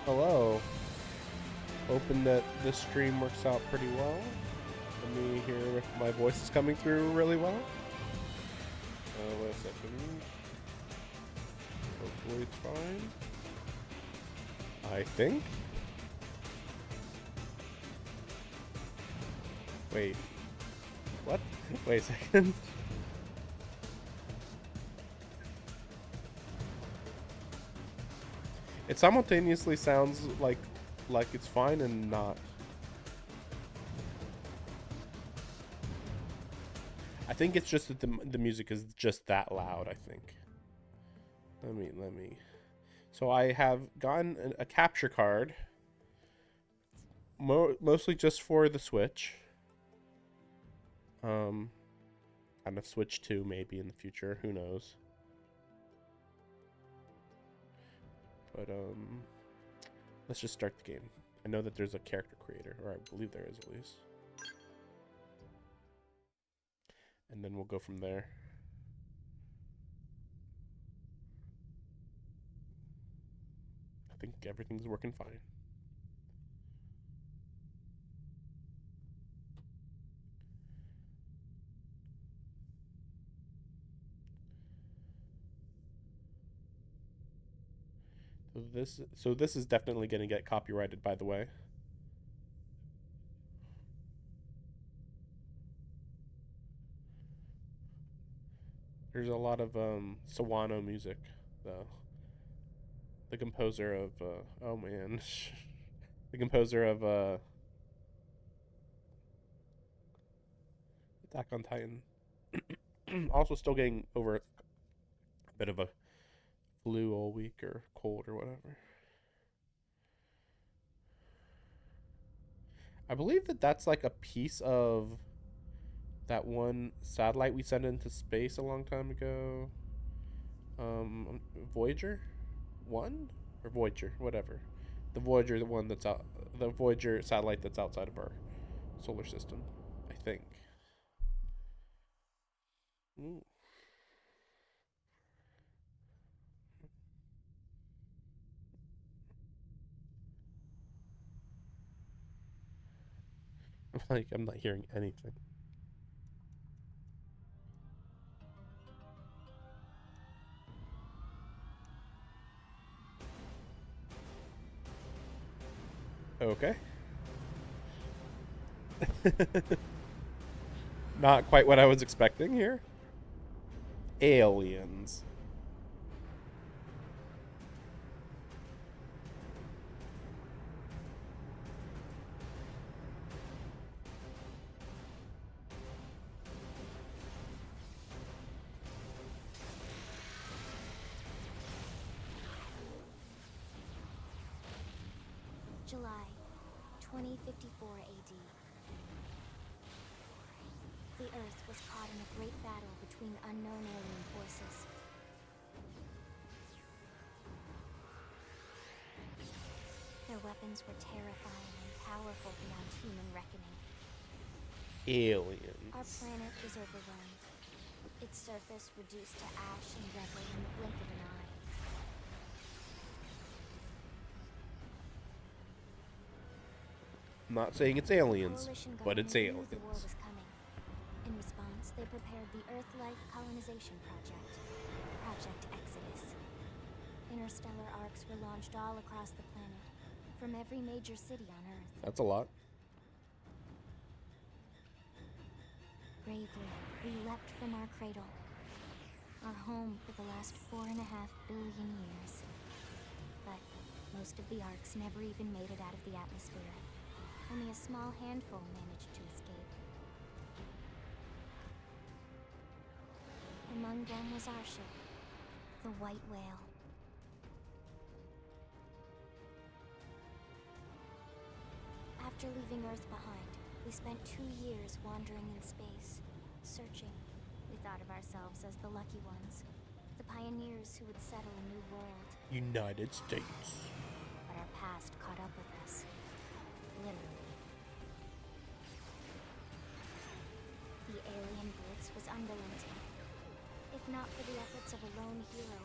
Hello. Hoping that this stream works out pretty well. Let me hear if my voice is coming through really well. Wait a second. Hopefully it's fine. I think. Wait. What? Wait a second. It simultaneously sounds like it's fine and not. I think it's just that the music is just that loud, I think. Let me. So I have gotten a capture card. Mostly just for the Switch. And a Switch 2 maybe in the future, who knows. But let's just start the game. I know that there's a character creator, or I believe there is at least. And then we'll go from there. I think everything's working fine. So this is definitely going to get copyrighted, by the way. There's a lot of Sawano music, though. The composer of oh man, the composer of Attack on Titan. Also, still getting over a bit of a flu all week or cold or whatever. I believe that that's like a piece of that one satellite we sent into space a long time ago. Voyager 1 or Voyager, whatever. The Voyager, the one that's out, the Voyager satellite that's outside of our solar system, I think. Ooh. I'm not hearing anything. Okay. Not quite what I was expecting here. Aliens. July 2054 AD. The Earth was caught in a great battle between unknown alien forces. Their weapons were terrifying and powerful beyond human reckoning. Aliens. Our planet is overwhelmed. Its surface reduced to ash and rubble in the blink of an eye. I'm not saying it's aliens, but it's aliens. The war was coming. In response, they prepared the Earth-Life Colonization Project, Project Exodus. Interstellar arcs were launched all across the planet, from every major city on Earth. That's a lot. Bravely, we leapt from our cradle, our home for the last 4.5 billion years. But most of the arcs never even made it out of the atmosphere. Only a small handful managed to escape. Among them was our ship, the White Whale. After leaving Earth behind, we spent 2 years wandering in space, searching. We thought of ourselves as the lucky ones, the pioneers who would settle a new world. United States. But our past caught up with us. Literally. The alien blitz was unrelenting. If not for the efforts of a lone hero,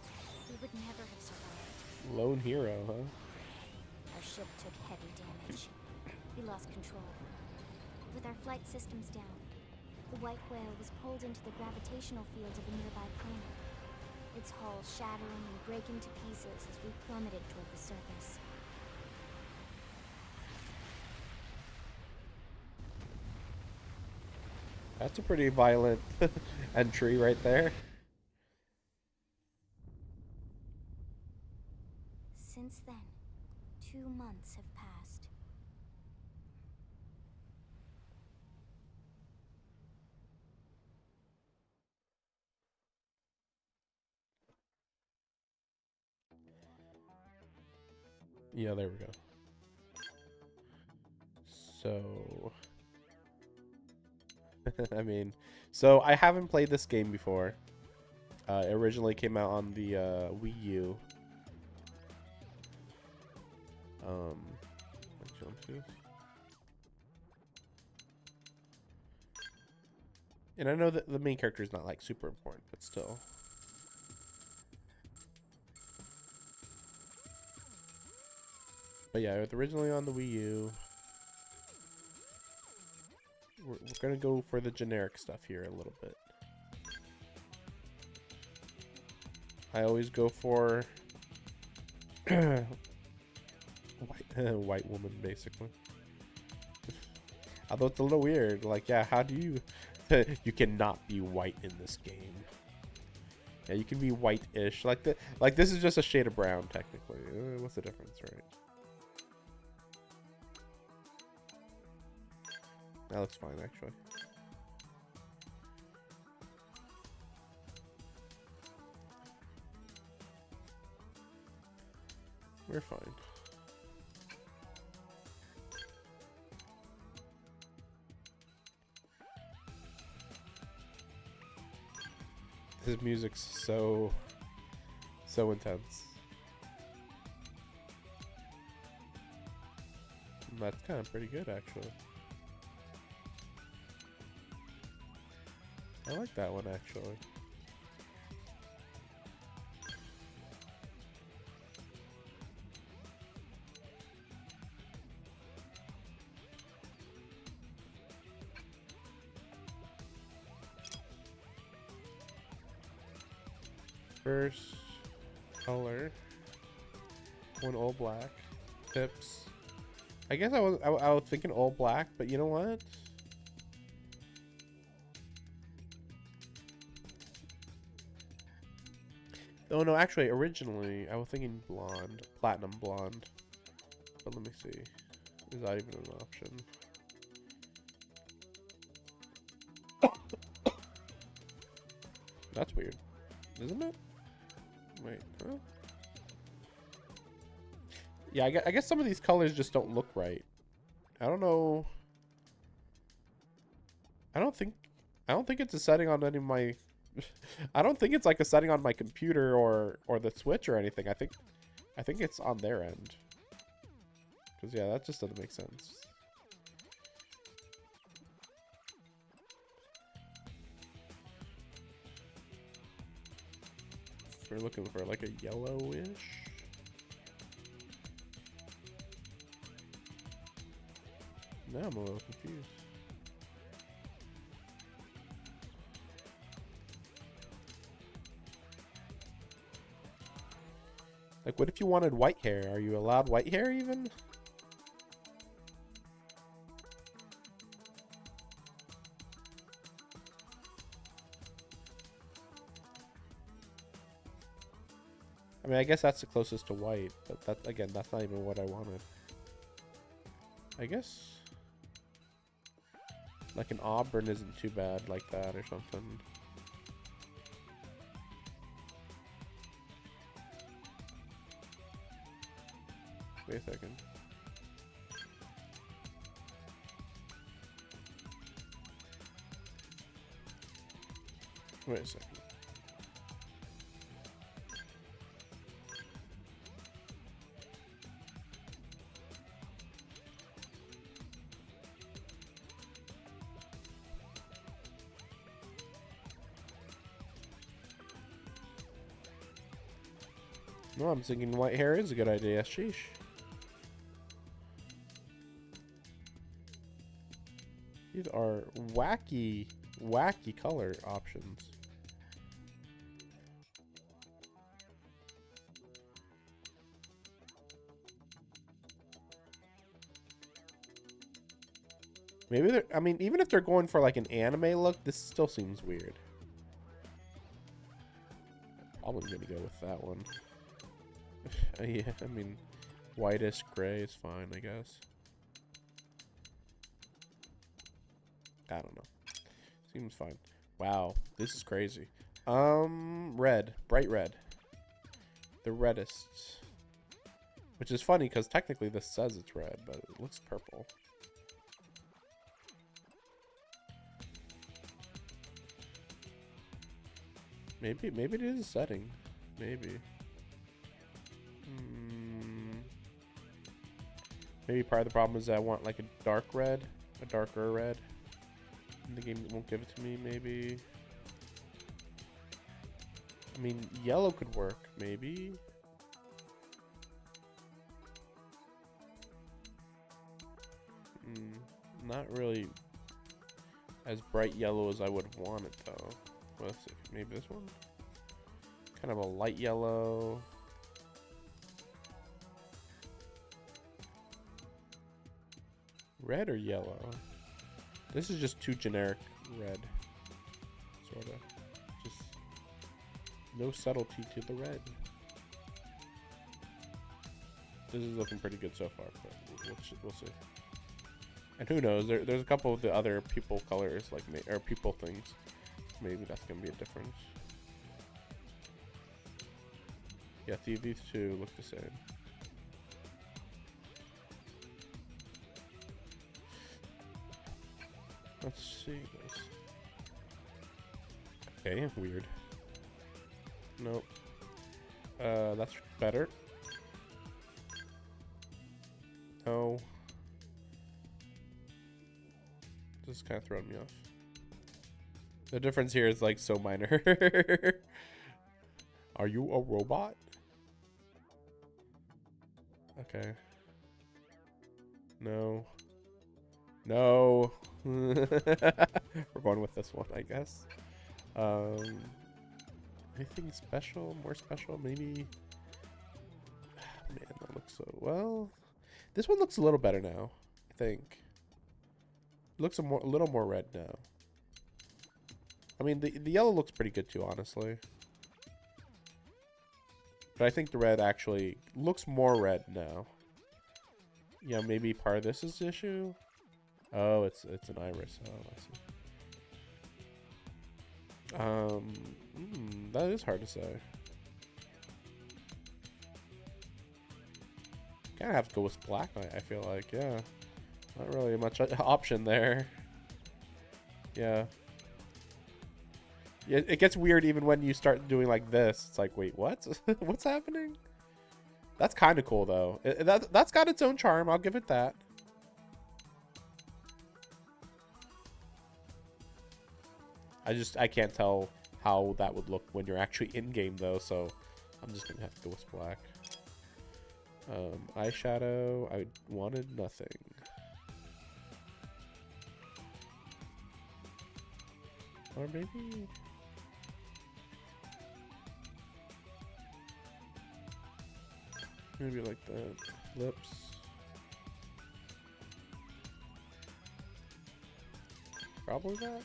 we would never have survived. Lone hero, huh? A our ship took heavy damage. We lost control. With our flight systems down, the white whale was pulled into the gravitational field of a nearby planet. Its hull shattering and breaking to pieces as we plummeted toward the surface. That's a pretty violent entry right there. Since then, 2 months have passed. Yeah, there we go. So, I mean, so I haven't played this game before. It originally came out on the Wii U. And I know that the main character is not like super important, but still. But yeah, it was originally on the Wii U. We're gonna go for the generic stuff here a little bit. I always go for white woman, basically. Although it's a little weird. Like, yeah, how do you... you cannot be white in this game. Yeah, you can be white-ish. Like, this is just a shade of brown, technically. What's the difference, right? That looks fine, actually. We're fine. His music's so intense. That's kind of pretty good, actually. I like that one, actually. First color, one all black, tips. I guess I was thinking all black, but you know what? Oh no, actually, originally I was thinking blonde, platinum blonde. But let me see, is that even an option? That's weird, isn't it? Wait, huh? Yeah, I guess some of these colors just don't look right. I don't know. I don't think it's a setting on any of my. I don't think it's like a setting on my computer or the Switch or anything. I think it's on their end. Because yeah, that just doesn't make sense. We're looking for like a yellowish. Now I'm a little confused. Like, what if you wanted white hair? Are you allowed white hair even? I mean, I guess that's the closest to white, but that, again, that's not even what I wanted. I guess like an auburn isn't too bad like that or something. Wait a second. Wait a second. No, I'm thinking white hair is a good idea. Sheesh. These are wacky, wacky color options. Maybe they're, I mean, even if they're going for like an anime look, this still seems weird. Probably gonna go with that one. Yeah, I mean, whitish gray is fine, I guess. I don't know. Seems fine. Wow, this is crazy. Red, bright red. The reddest. Which is funny because technically this says it's red, but it looks purple. Maybe it is a setting. Maybe. Maybe part of the problem is that I want like a dark red, a darker red. And the game won't give it to me, maybe. I mean, yellow could work, maybe. Not really as bright yellow as I would want it though. Let's see, maybe this one? Kind of a light yellow. Red or yellow? This is just too generic red. Sort of. Just no subtlety to the red. This is looking pretty good so far, but we'll see. And who knows? There's a couple of the other people colors, like or people things. Maybe that's gonna be a difference. Yeah, these two look the same. Let's see this. Okay, weird. Nope. That's better. No. This is kind of throwing me off. The difference here is like so minor. Are you a robot? Okay. No. No. We're going with this one, I guess. Anything special? More special? Maybe. Man, that looks so well. This one looks a little better now, I think. It looks a little more red now. I mean, the yellow looks pretty good too, honestly. But I think the red actually looks more red now. Yeah, maybe part of this is the issue. Oh, it's an iris. Oh, I see. That is hard to say. Kind of have to go with black. I feel like, yeah, not really much option there. Yeah. Yeah, it gets weird even when you start doing like this. It's like, wait, what? What's happening? That's kind of cool though. That's got its own charm. I'll give it that. I can't tell how that would look when you're actually in game though, so I'm just gonna have to go with black. Eyeshadow, I wanted nothing. Or maybe like that. Lips. Probably that.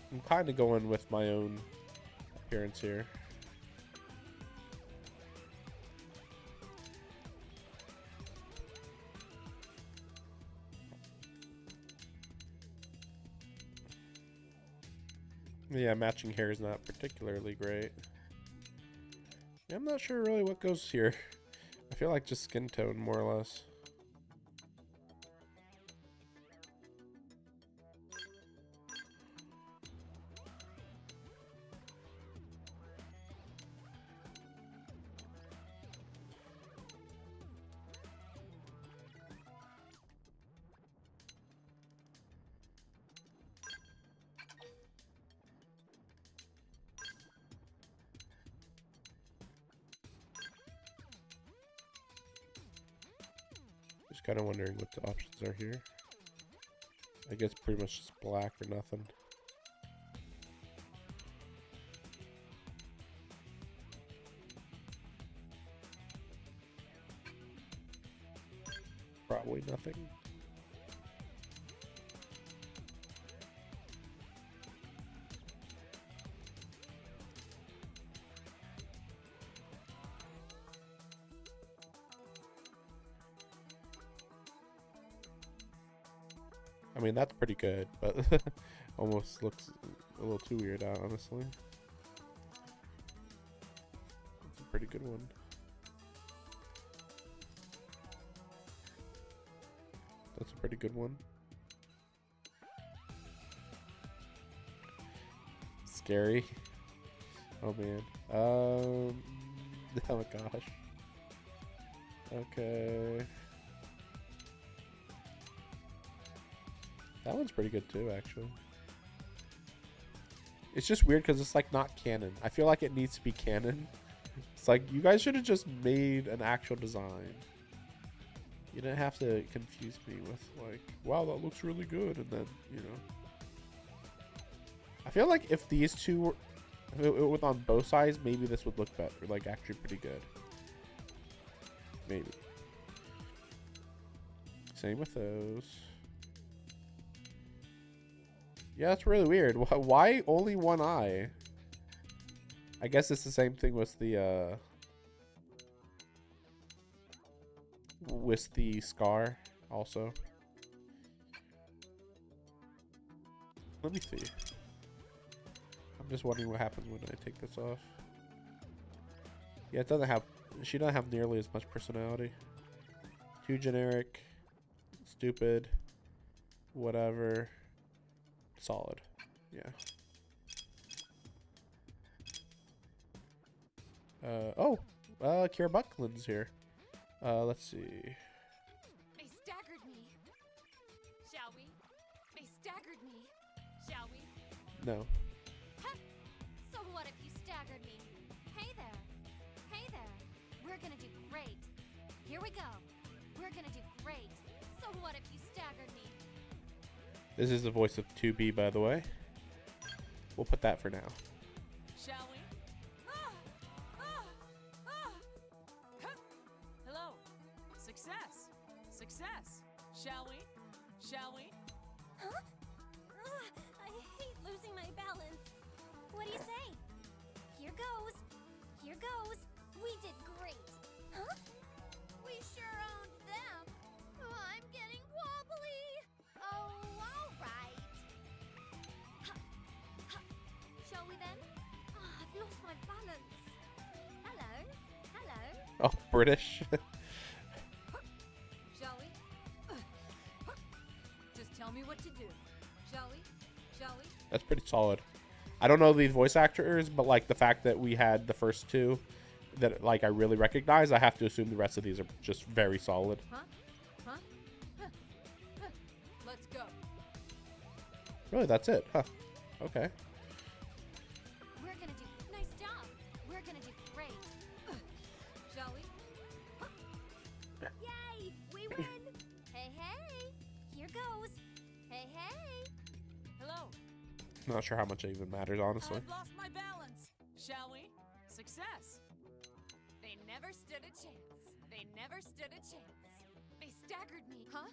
I'm kind of going with my own appearance here. Yeah, matching hair is not particularly great. Yeah, I'm not sure really what goes here. I feel like just skin tone, more or less. Kind of wondering what the options are here. I guess pretty much just black or nothing. Probably nothing. I mean, that's pretty good, but almost looks a little too weird out, honestly. It's a pretty good one. That's a pretty good one. Scary. Oh man. Oh my gosh. Okay. That one's pretty good too, actually. It's just weird because it's like not canon. I feel like it needs to be canon. It's like you guys should have just made an actual design. You didn't have to confuse me with like, wow, that looks really good, and then, you know. I feel like if these two were, if it was on both sides, maybe this would look better, like actually pretty good. Maybe. Same with those. Yeah, that's really weird. Why only one eye? I guess it's the same thing with the scar also. Let me see. I'm just wondering what happens when I take this off. Yeah, it doesn't have, she doesn't have nearly as much personality. Too generic, stupid, whatever. Solid. Yeah. Kira Buckland's here. Let's see. They staggered me. Shall we? They staggered me. Shall we? No. Huh. So what if you staggered me? Hey there. Hey there. We're gonna do great. Here we go. We're gonna do great. So what if you staggered me? This is the voice of 2B, by the way. We'll put that for now. Shall we? Ah! Ah! Ah! Huh. Hello. Success. Success. Shall we? Shall we? Huh? I hate losing my balance. What do you say? Here goes. Here goes. We did great. Huh? We sure owned them. Oh, I'm getting wobbly. Oh, all right. Ha, ha. Shall we then? Oh, I've lost my balance. Hello. Hello. Oh, British. Shall we? Just tell me what to do. Shall we? Shall we? That's pretty solid. I don't know these voice actors, but like the fact that we had the first two that like I really recognize, I have to assume the rest of these are just very solid. Huh? Huh? Huh? Huh? Let's go. Really, that's it? Huh. Okay. We're gonna do nice job. We're gonna do great. Shall we? Yay! We win! Hey, hey! Here goes. Hey, hey! Hello. Not sure how much it even matters, honestly. I've lost my balance. Shall we? Success. They never stood a chance. They never stood a chance. They staggered me, huh?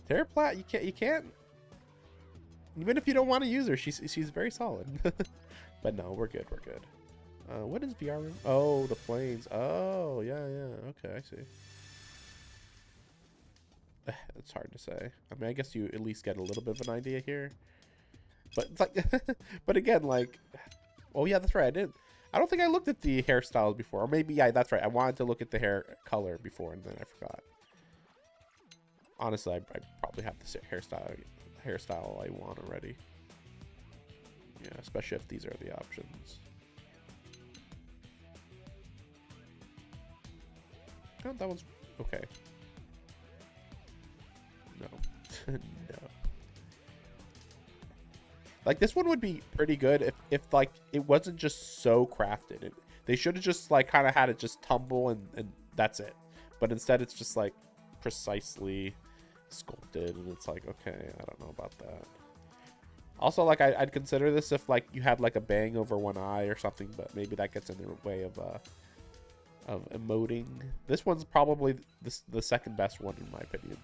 Terra Platt, you can't. Even if you don't want to use her, she's very solid. But no, we're good. We're good. What is VR room? Oh, the planes. Oh, yeah. Okay, I see. It's hard to say. I mean, I guess you at least get a little bit of an idea here. But it's like, but again, like, oh yeah, that's right. I don't think I looked at the hairstyles before, or maybe yeah, that's right. I wanted to look at the hair color before, and then I forgot. Honestly, I probably have the hairstyle I want already. Yeah, especially if these are the options. Oh, that one's okay. No. No. Like, this one would be pretty good if like, it wasn't just so crafted. They should have just, like, kind of had it just tumble and that's it. but instead it's just like precisely sculpted, and it's like, okay, I don't know about that. Also, like, I'd consider this if like you had like a bang over one eye or something, but maybe that gets in the way of emoting. This one's probably the second best one in my opinion,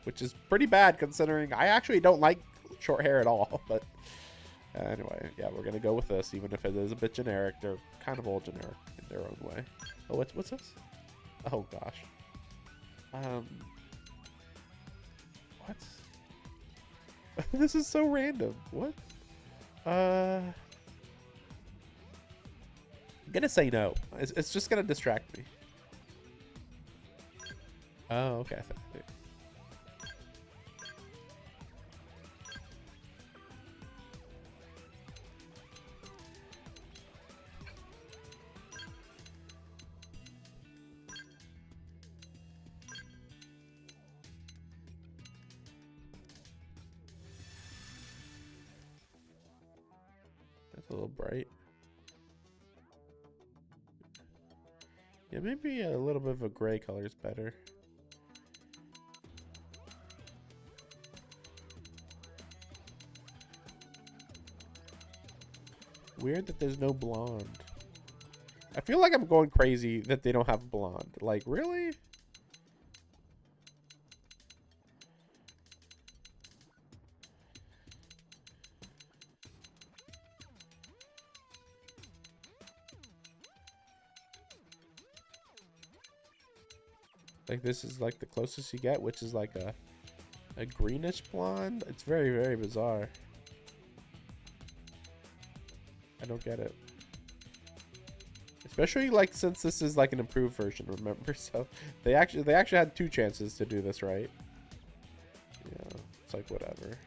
which is pretty bad considering I actually don't like short hair at all. But anyway, yeah, we're gonna go with this, even if it is a bit generic. They're kind of all generic in their own way. Oh, what's this? Oh gosh. What? This is so random. What? I'm gonna say no. It's just gonna distract me. Oh, okay. That's a little bright. Yeah, maybe a little bit of a gray color is better. Weird that there's no blonde. I feel like I'm going crazy that they don't have blonde. Like, really? Like, this is like the closest you get, which is like a greenish blonde. It's very, very bizarre. I don't get it. Especially like since this is like an improved version, remember? So they actually had 2 chances to do this right. Yeah, it's like whatever.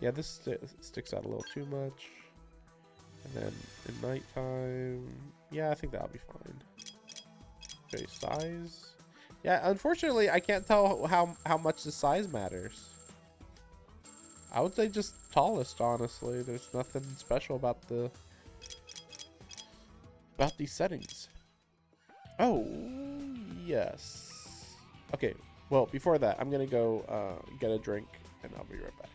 Yeah, this sticks out a little too much. And then in nighttime, yeah, I think that'll be fine. Okay, size. Yeah, unfortunately, I can't tell how much the size matters. I would say just tallest, honestly. There's nothing special about these settings. Oh, yes. Okay, well, before that, I'm gonna go get a drink, and I'll be right back.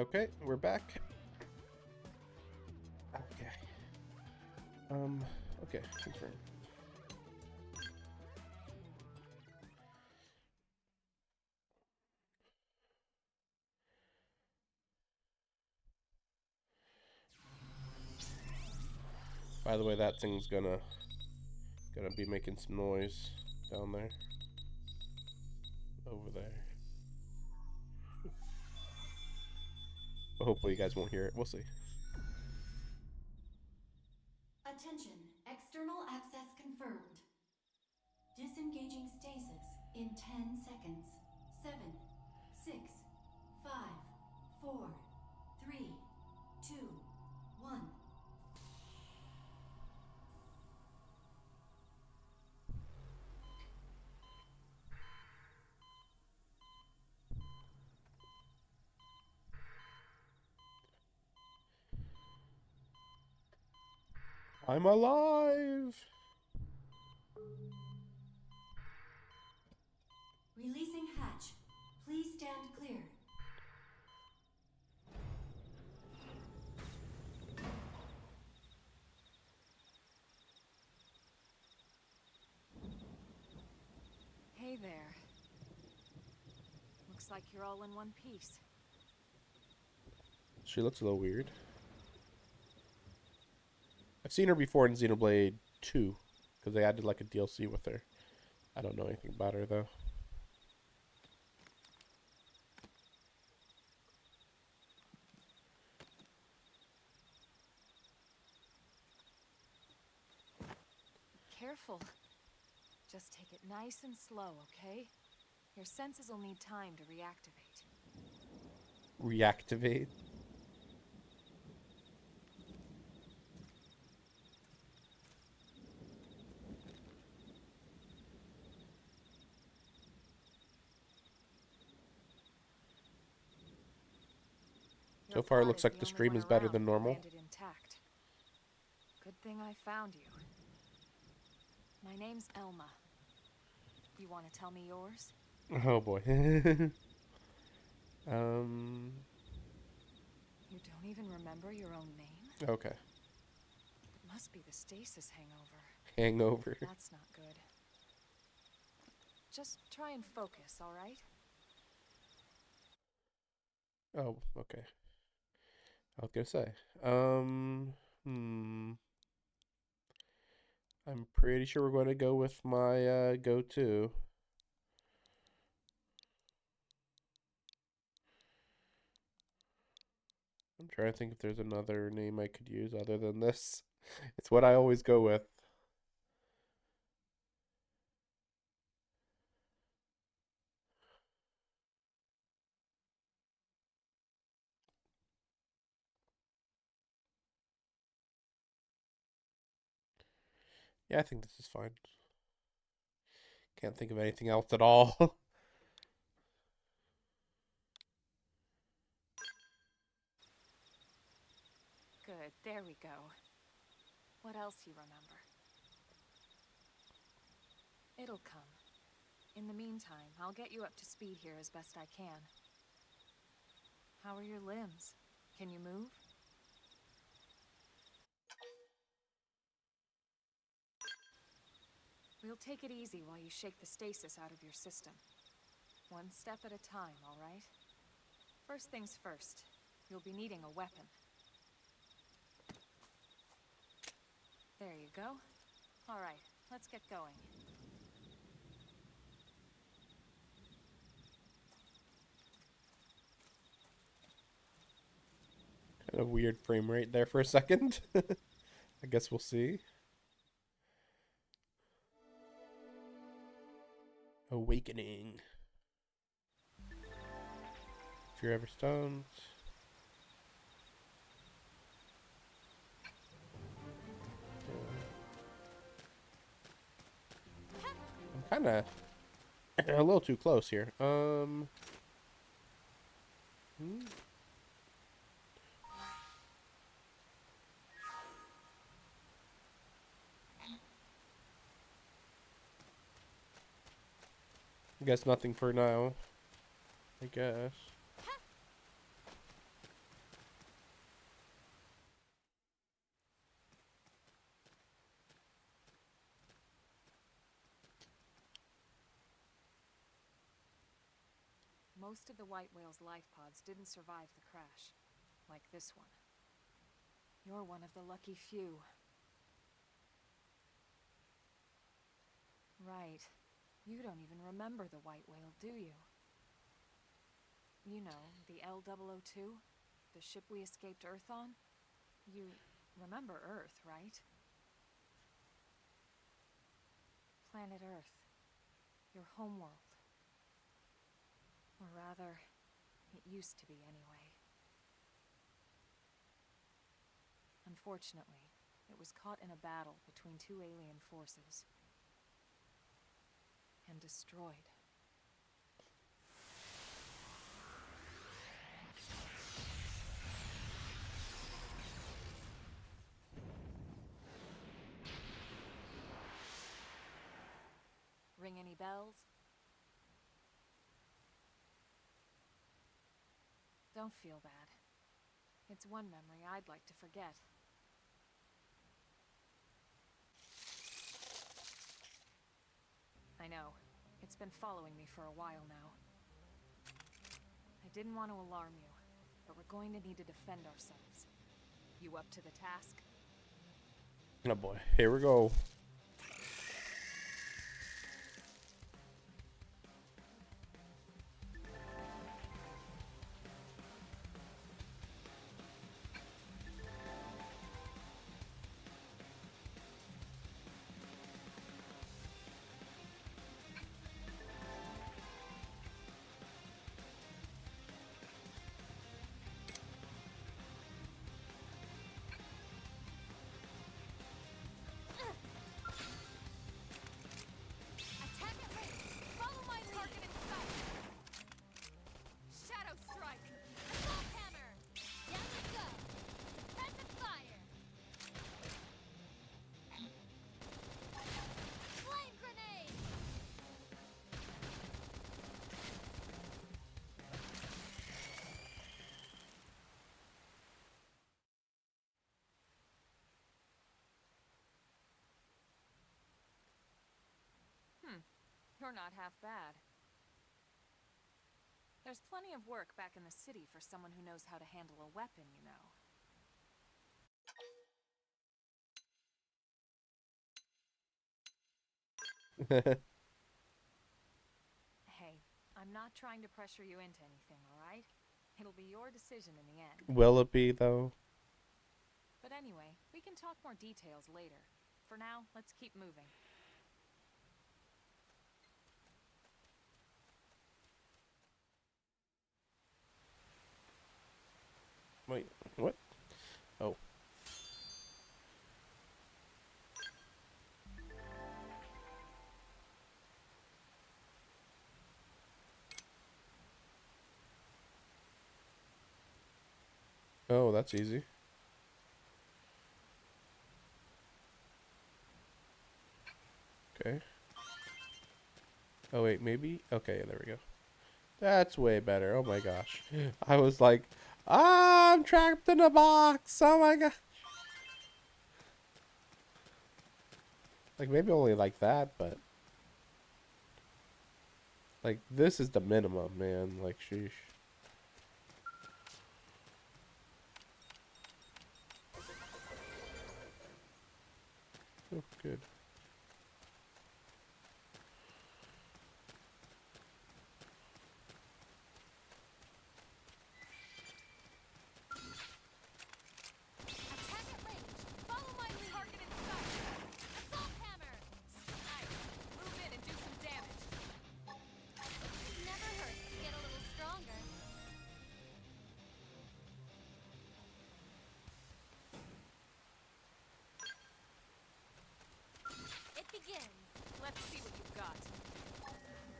Okay, we're back. Okay. Okay, confirm. By the way, that thing's gonna be making some noise down there. Over there. But hopefully you guys won't hear it. We'll see. Attention, external access confirmed. Disengaging stasis in 10 seconds. 7, 6, 5, 4, 3, 2, 1. I'm alive! Releasing hatch. Please stand clear. Hey there. Looks like you're all in one piece. She looks a little weird. I've seen her before in Xenoblade 2, because they added like a DLC with her. I don't know anything about her though. Careful. Just take it nice and slow, okay? Your senses will need time to reactivate. Reactivate? So far, it looks like the stream is better than normal. Intact. Good thing I found you. My name's Elma. You want to tell me yours? Oh boy. You don't even remember your own name? Okay. It must be the stasis hangover. Hangover. That's not good. Just try and focus, all right? Oh, okay. I was gonna say. I'm pretty sure we're going to go with my go-to. I'm trying to think if there's another name I could use other than this. It's what I always go with. Yeah, I think this is fine. Can't think of anything else at all. Good, there we go. What else you remember? It'll come. In the meantime, I'll get you up to speed here as best I can. How are your limbs? Can you move? We'll take it easy while you shake the stasis out of your system. One step at a time, all right? First things first, you'll be needing a weapon. There you go. All right, let's get going. Kind of weird frame rate there for a second. I guess we'll see. Awakening. If you're ever stoned. I'm kind of a little too close here. I guess nothing for now. I guess. Most of the white whale's life pods didn't survive the crash, like this one. You're one of the lucky few. Right. You don't even remember the white whale, do you? You know, the L-002? The ship we escaped Earth on? You remember Earth, right? Planet Earth. Your homeworld. Or rather, it used to be anyway. Unfortunately, it was caught in a battle between two alien forces. And destroyed. Ring any bells? Don't feel bad. It's one memory I'd like to forget. I know. It's been following me for a while now. I didn't want to alarm you, but we're going to need to defend ourselves. You up to the task? Oh boy, here we go. Attack at range! Follow my target in sight! Shadow strike! Assault hammer! Down you go! Suppressive fire! Flame grenade! You're not half bad. There's plenty of work back in the city for someone who knows how to handle a weapon, you know. Hey, I'm not trying to pressure you into anything, alright? It'll be your decision in the end. Will it be though? But anyway, we can talk more details later. For now, let's keep moving. Wait, what? Oh. Oh, that's easy. Okay. Oh wait, maybe? Okay, there we go. That's way better. Oh my gosh. I was like, ah, I'm trapped in a box. Oh my god. Like maybe only like that, but like this is the minimum, man. Like sheesh. Oh, good. Attack at range! Follow my target in sight! Assault hammer! Nice! Move in and do some damage! Never hurts to get a little stronger. It begins! Let's see what you've got.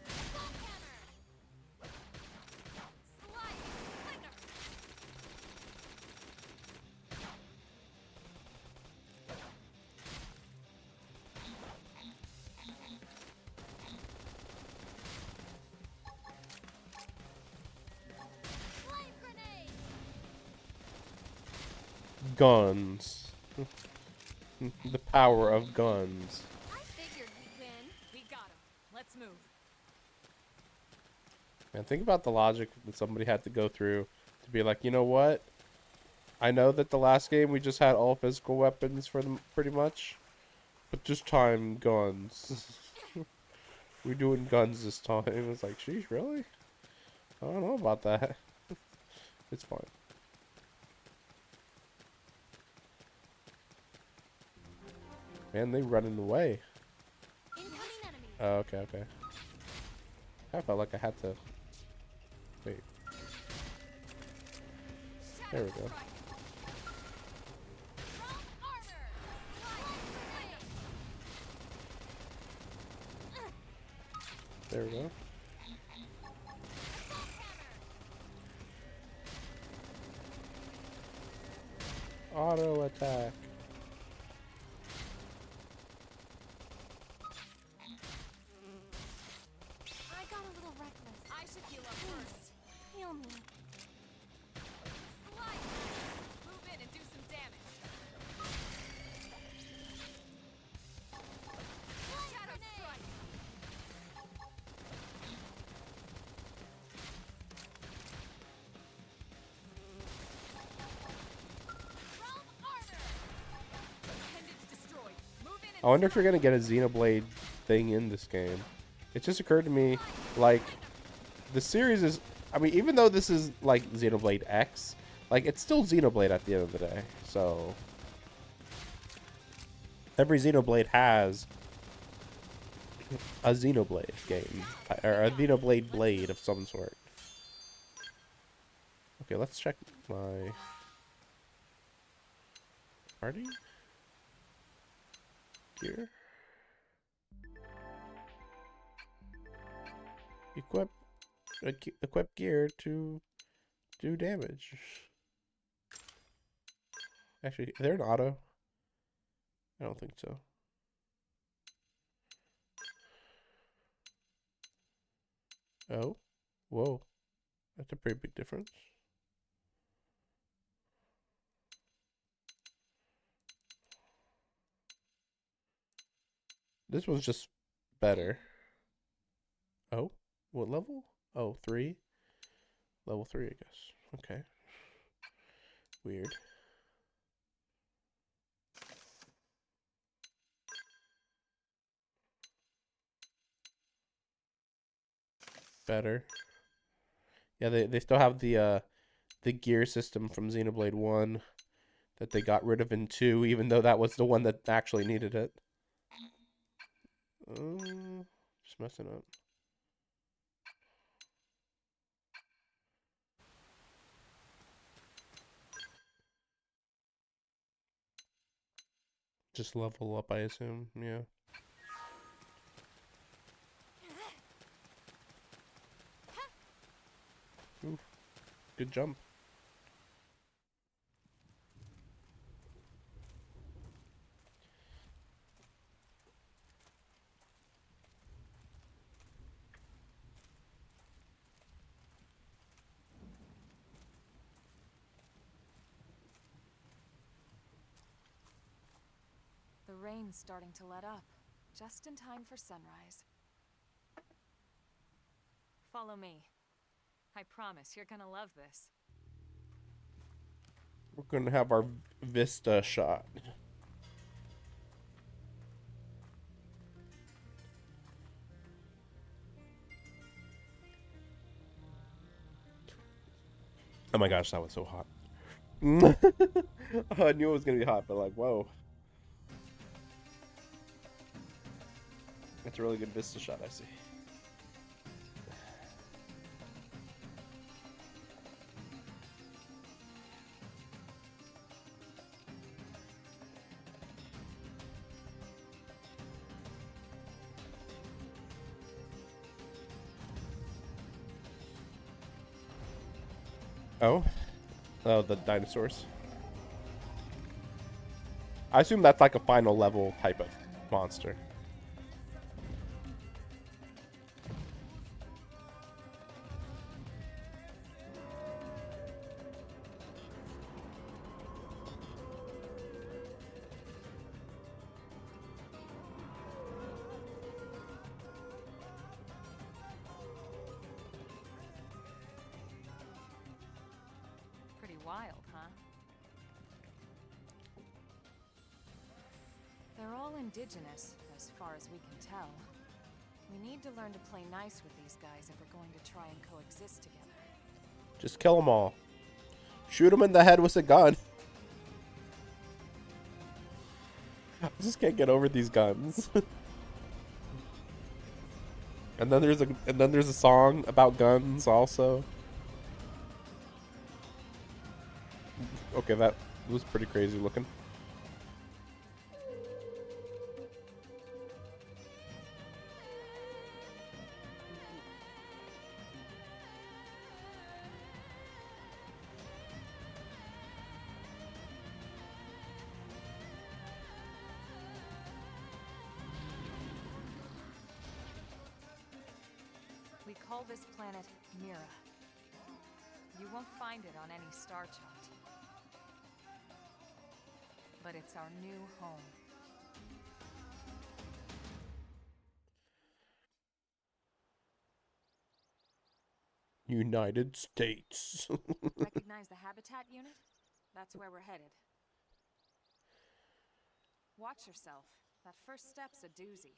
Assault hammer! Sliding slinger! Flame grenade! Guns. The power of guns. I figured we'd win. We got him. Let's move. Man, think about the logic that somebody had to go through to be like, you know what? I know that the last game we just had all physical weapons for them, pretty much, but this time guns. We're doing guns this time. It was like, sheesh, really? I don't know about that. It's fine. Man, they running away. Oh, okay, okay. I felt like I had to. Wait. There we go. There we go. Auto attack. I got a little reckless. I should heal up first. Heal me. Slide! Move in and do some damage. Shadow strike! Realm armor! Appendage destroyed. Move in and I wonder if you're gonna get a Xenoblade thing in this game. It just occurred to me, like, the series is, I mean, even though this is like Xenoblade X, like, it's still Xenoblade at the end of the day. So every Xenoblade has a Xenoblade game, or a Xenoblade blade of some sort. Okay, let's check my party gear. Equip gear to do damage. Actually, is there an auto? I don't think so. Oh, whoa, that's a pretty big difference. This one's just better. Oh, what level? Oh, 3. Level 3, I guess. Okay. Weird. Better. Yeah, they still have the gear system from Xenoblade 1 that they got rid of in 2, even though that was the one that actually needed it. Just messing up. Just level up, I assume. Yeah. Oof. Good jump. The rain's starting to let up, just in time for sunrise. Follow me. I promise you're gonna love this. We're going to have our Vista shot. Oh my gosh, that was so hot. Oh, I knew it was going to be hot, but like, whoa. That's a really good Vista shot, I see. Oh? Oh, the dinosaurs. I assume that's like a final level type of monster. wild, huh? They're all indigenous, as far as we can tell. We need to learn to play nice with these guys if we're going to try and coexist together. Just kill them all. Shoot them in the head with a gun. I just can't get over these guns. And then there's a song about guns also. Okay, that was pretty crazy looking. We call this planet Mira. You won't find it on any star chart. But it's our new home. United States. Recognize the habitat unit? That's where we're headed. Watch yourself. That first step's a doozy.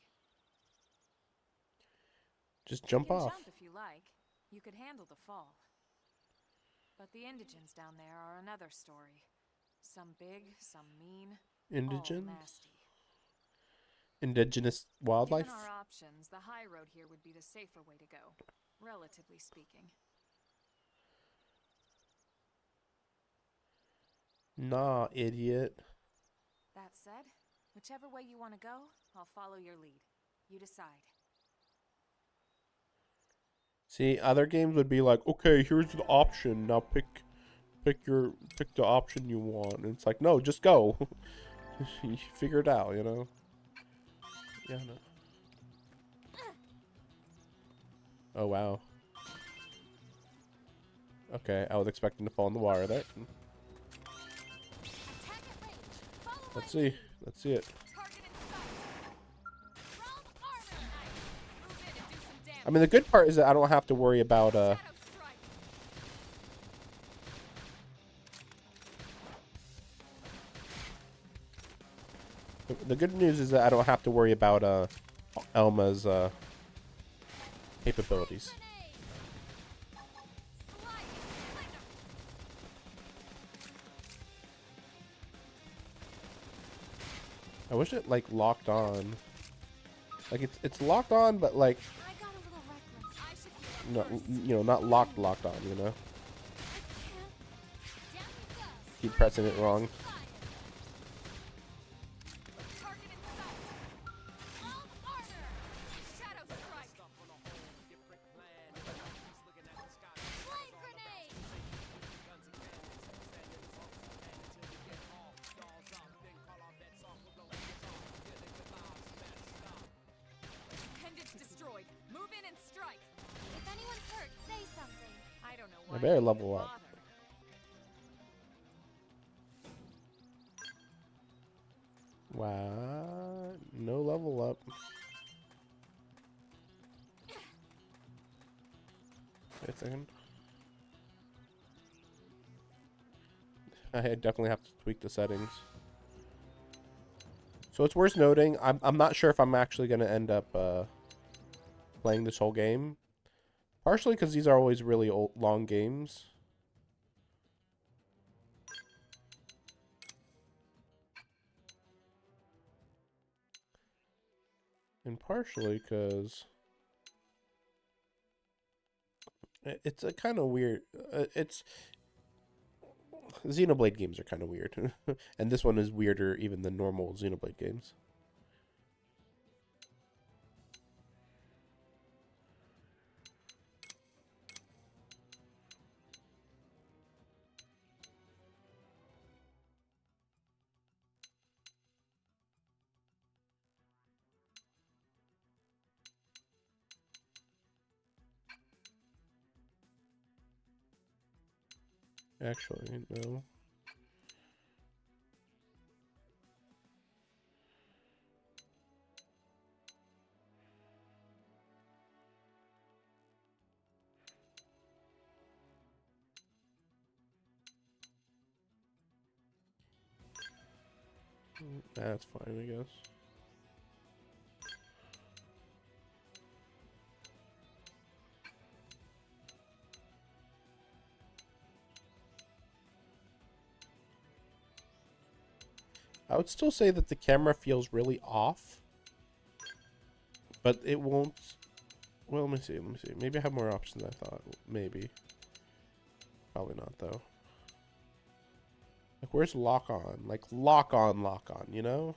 Just jump You can off. jump if you like. You could handle the fall. But the indigents down there are another story. Some big, some mean. Indigent? All nasty. Indigenous wildlife? Given our options, the high road here would be the safer way to go, relatively speaking. Nah, idiot. That said, whichever way you want to go, I'll follow your lead. You decide. See, other games would be like, okay, here's the option. Now pick the option you want. And it's like, no, just go. You figure it out, you know? Yeah, no. Oh, wow. Okay, I was expecting to fall in the water there. Let's see. Let's see it. I mean, the good part is that I don't have to worry about, the good news is that I don't have to worry about, Elma's, capabilities. I wish it, like, locked on. Like, it's locked on, but, like, no, you know, not locked on, you know? Keep pressing it wrong. I better level up. Wow, no level up. Wait a second. I definitely have to tweak the settings. So it's worth noting, I'm not sure if I'm actually going to end up playing this whole game. Partially because these are always really long games. And partially because it's a kind of weird. It's Xenoblade games are kind of weird, and this one is weirder even than normal Xenoblade games. Actually, no. That's fine, I guess. I would still say that the camera feels really off, but it won't. Well, let me see. Let me see. Maybe I have more options than I thought. Maybe. Probably not, though. Like, where's lock on? Like, lock on, you know?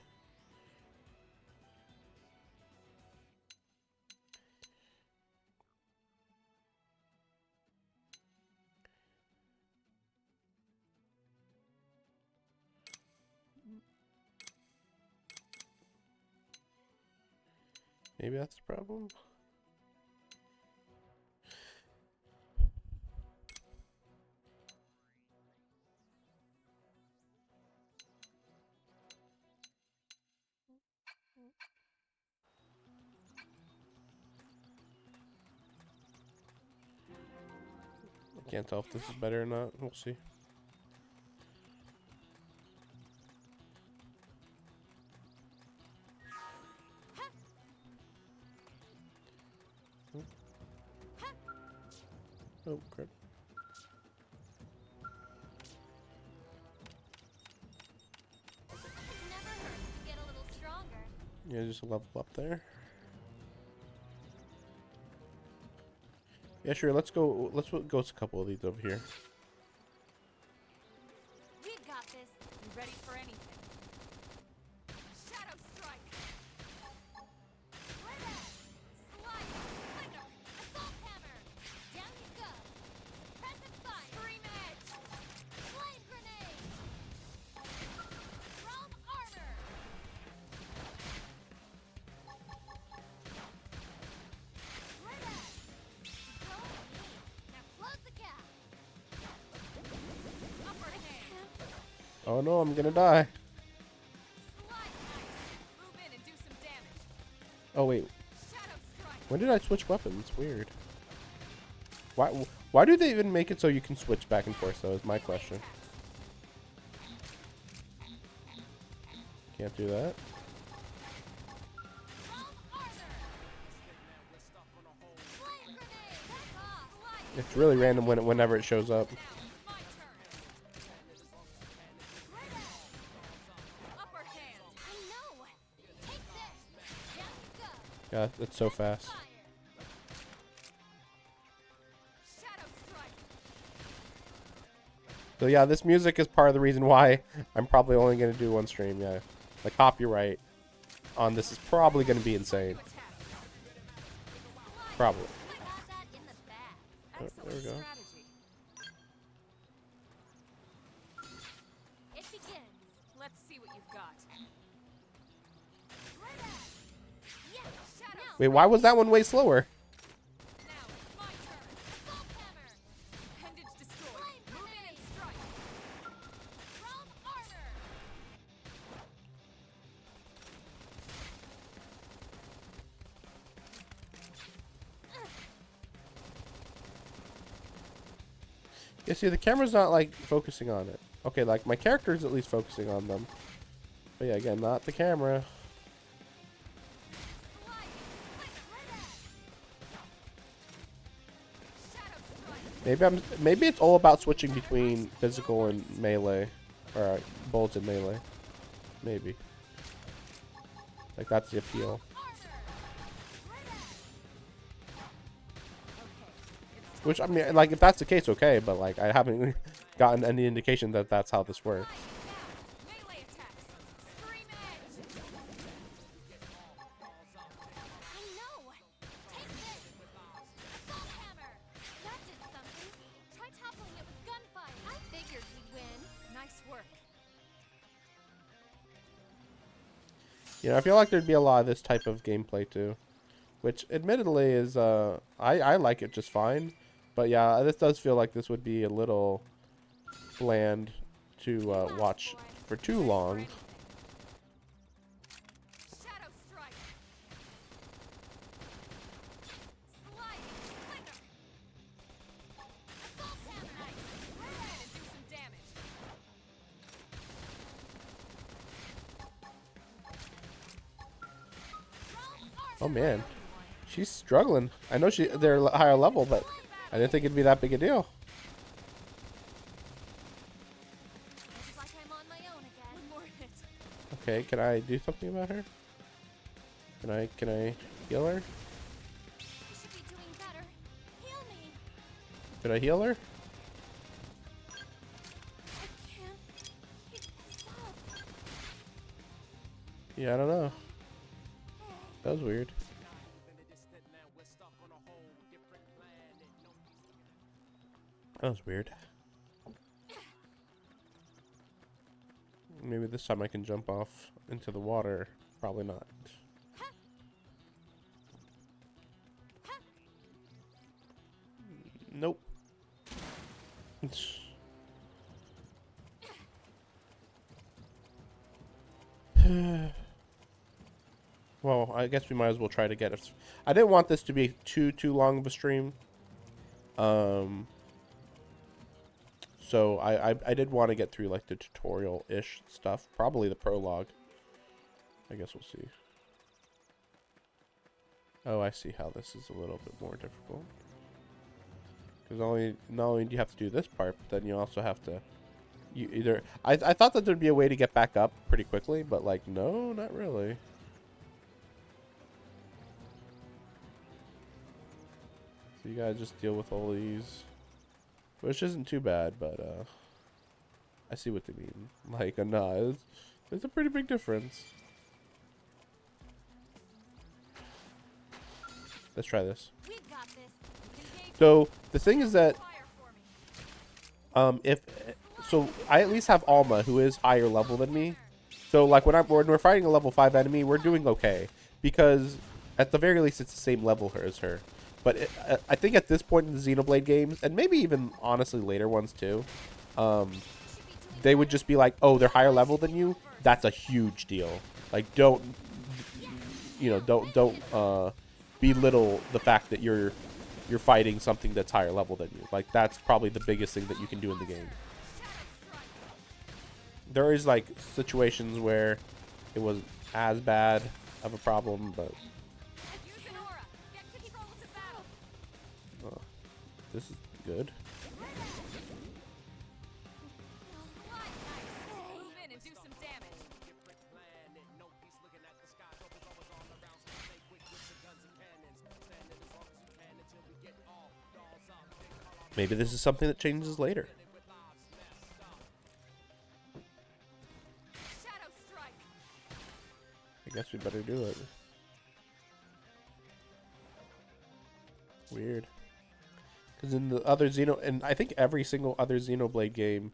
Maybe that's the problem. I can't tell if this is better or not. We'll see. Oh, crap. Never hurts to get a little stronger. Yeah, just level up there. Yeah, sure. Let's go. Let's go to a couple of these over here. We've got this. You ready for anything? Shadow strike! Slide, slinger, assault hammer. Down you go. Present fire. Scream edge! Flame grenade. Chrome armor. Now close the gap. Upper hand! Oh no, I'm gonna die. Slide knife! Move in and do some damage. Oh wait, Shadow strike! when did I switch weapons? Weird. Why do they even make it so you can switch back and forth? Though is my question. Can't do that. Chrome armor. Flame grenade. Back off. It's really random whenever it shows up. Now, my turn! Upper hand! I know. Take this. Down you go. Yeah, it's so fast. Fire. Shadow strike! So yeah, this music is part of the reason why I'm probably only gonna do one stream. Yeah, the copyright on this is probably gonna be insane. Attack! Probably. Got that in the bag. Oh, Excellent there we go. strategy. It begins. Let's see what you've got. Yes. Shadow Now, Wait, why was that one way slower? Now, my turn! assault hammer. Appendage destroyed. Flame Move in and grenade. strike. Chrome armor. Yeah, see, the camera's not like focusing on it. Okay, like my character's at least focusing on them. But yeah, again, not the camera. Slide. Flicker. Shadow strike. Maybe it's all about switching between physical and melee, or bullets and melee. Maybe. Like that's the appeal. Which I mean, like if that's the case, okay. But like I haven't gotten any indication that that's how this works. Now, melee attacks. Scream edge. I know. Take this. Assault hammer. That did something. Try toppling it with gunfire. I figured we'd win. Nice work. You know, I feel like there'd be a lot of this type of gameplay too, which admittedly is I like it just fine, but yeah, this does feel like this would be a little bland to watch for too long. Shadow strike. Slide. Flicker. Assault hammer. Nice. Move in and do some damage. Oh man, she's struggling. I know they're higher level, but I didn't think it'd be that big a deal. Looks like I'm on my own again. One more hit. Okay, can I do something about her? Can I heal her? I should be doing better. Heal me. Could I heal her? I can't pick this up. Yeah, I don't know. That was weird. That was weird. Maybe this time I can jump off into the water. Probably not. Nope. Well, I guess we might as well try to get it. I didn't want this to be too long of a stream. So I did want to get through like the tutorial-ish stuff. Probably the prologue. I guess we'll see. Oh, I see how this is a little bit more difficult. Because not only do you have to do this part, but then you also have to... I thought that there'd be a way to get back up pretty quickly, but like, no, not really. So you gotta just deal with all these. Which isn't too bad, but I see what they mean. Like, no, it's a pretty big difference. Let's try this. We've got this. So the thing is that so I at least have Alma, who is higher level than me. So like when we're fighting a level 5 enemy, we're doing okay because at the very least it's the same level as her. But I think at this point in the Xenoblade games, and maybe even honestly later ones too, they would just be like, "Oh, they're higher level than you." That's a huge deal. Like, don't belittle the fact that you're fighting something that's higher level than you. Like, that's probably the biggest thing that you can do in the game. There is like situations where it was as bad of a problem, but this is good. Move in and do some damage. Maybe this is something that changes later. Shadow strike. I guess we better do it. Weird. Because in the other and I think every single other Xenoblade game,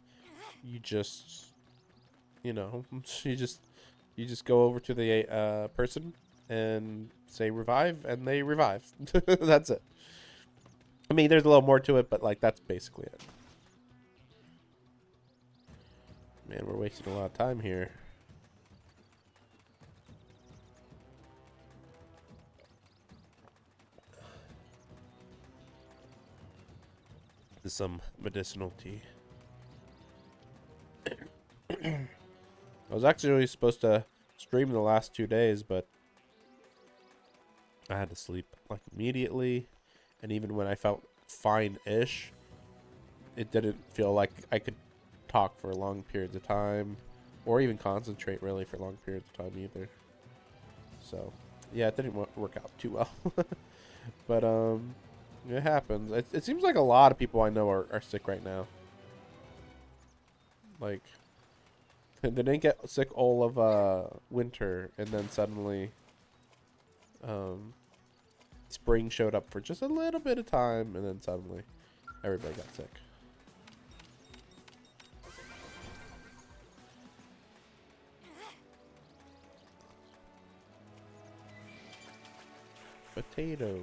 you just, you just go over to the person and say revive, and they revive. That's it. I mean, there's a little more to it, but like that's basically it. Man, we're wasting a lot of time here. This is some medicinal tea. I was actually supposed to stream the last 2 days, but I had to sleep like immediately, and even when I felt fine-ish, it didn't feel like I could talk for long periods of time, or even concentrate really for long periods of time either. So, yeah, it didn't work out too well. But it happens. It seems like a lot of people I know are sick right now. Like, they didn't get sick all of winter, and then suddenly spring showed up for just a little bit of time, and then suddenly everybody got sick. Potato.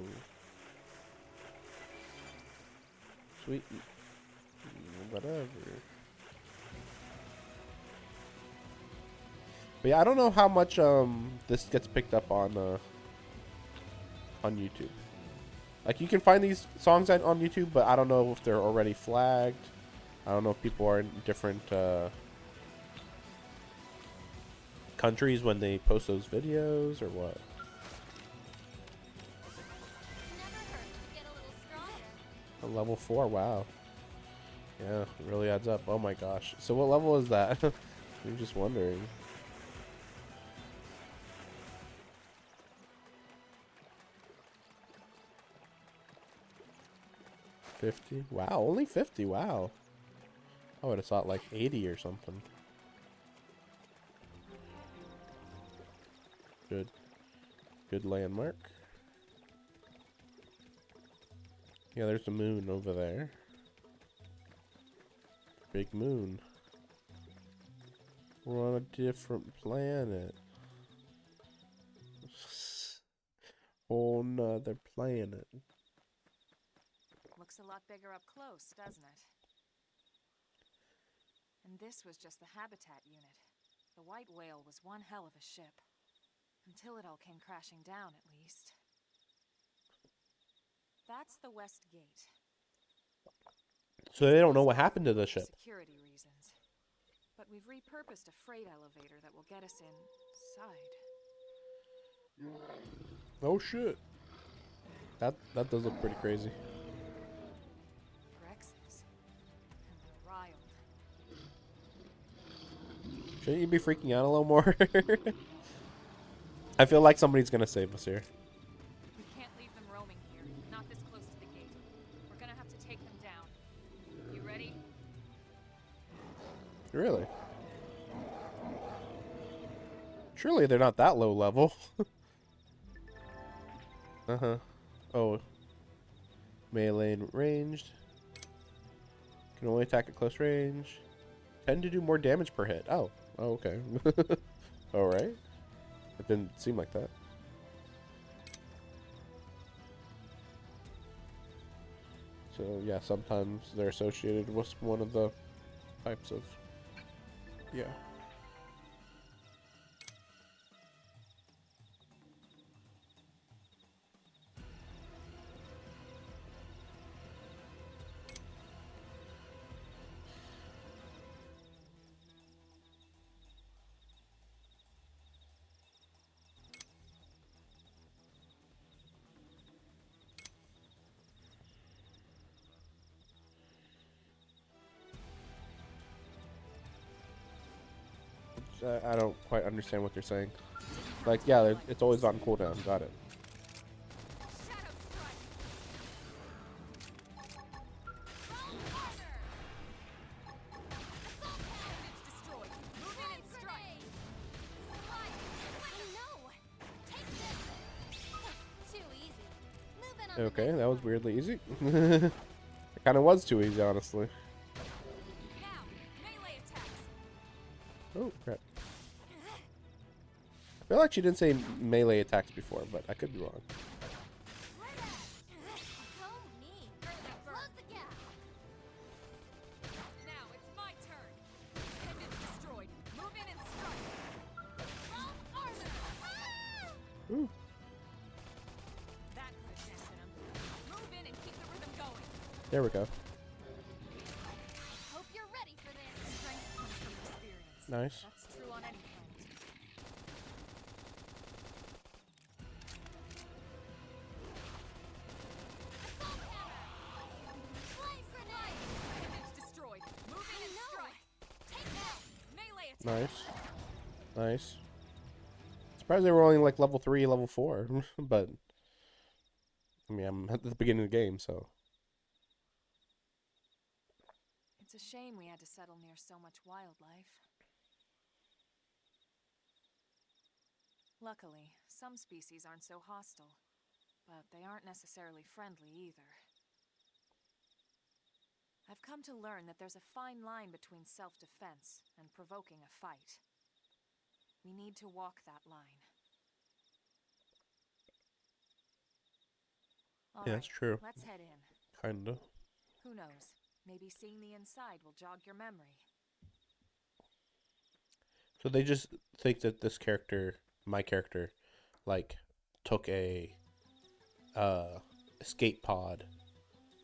Sweet. Whatever. But yeah, I don't know how much this gets picked up on YouTube. Like, you can find these songs on YouTube, but I don't know if they're already flagged. I don't know if people are in different countries when they post those videos or what. Level 4, wow. Yeah, it really adds up. Oh my gosh. So what level is that? I'm just wondering. $50? Wow, only 50, wow. I would have thought like 80 or something. Good. Good landmark. Yeah, there's a moon over there. Big moon. We're on a different planet. Whole nother planet. Looks a lot bigger up close, doesn't it? And this was just the habitat unit. The white whale was one hell of a ship. Until it all came crashing down, at least. That's the west gate. So they don't know what happened to the ship. Security reasons. But we've repurposed a freight elevator that will get us inside. Oh shit. That does look pretty crazy. Grexes. And they're riled. Shouldn't you be freaking out a little more? I feel like somebody's gonna save us here. We can't leave them roaming here. Not this close to the gate. We're gonna have to take them down. You ready? Really? Surely they're not that low level. Uh-huh. Oh. Melee and ranged. Can only attack at close range. Tend to do more damage per hit. Oh. Oh, okay. Alright. It didn't seem like that. So, yeah, sometimes they're associated with one of the types of... Yeah. I don't quite understand what they're saying. Like, yeah, it's always on cooldown. Got it. Okay, that was weirdly easy. It kind of was too easy, honestly. Oh, crap. I feel like she didn't say melee attacks before, but I could be wrong. Now it's my turn. Pendant destroyed. Move in and strike. Ooh. That could have dented him. Move in and keep the rhythm going. There we go. Hope you're ready for this. Strength comes from experience. Nice. That's true on any planet. Pendant destroyed. Move in and strike. Take that. Melee attack. Nice. Nice. Surprised they were only like level 3, level 4. But, I mean, I'm at the beginning of the game, so. It's a shame we had to settle near so much wildlife. Luckily, some species aren't so hostile, but they aren't necessarily friendly either. I've come to learn that there's a fine line between self-defense and provoking a fight. We need to walk that line. All Yeah, right, that's true. let's head in. Kinda. Who knows? Maybe seeing the inside will jog your memory. So they just think that this character, my character, like, took a escape pod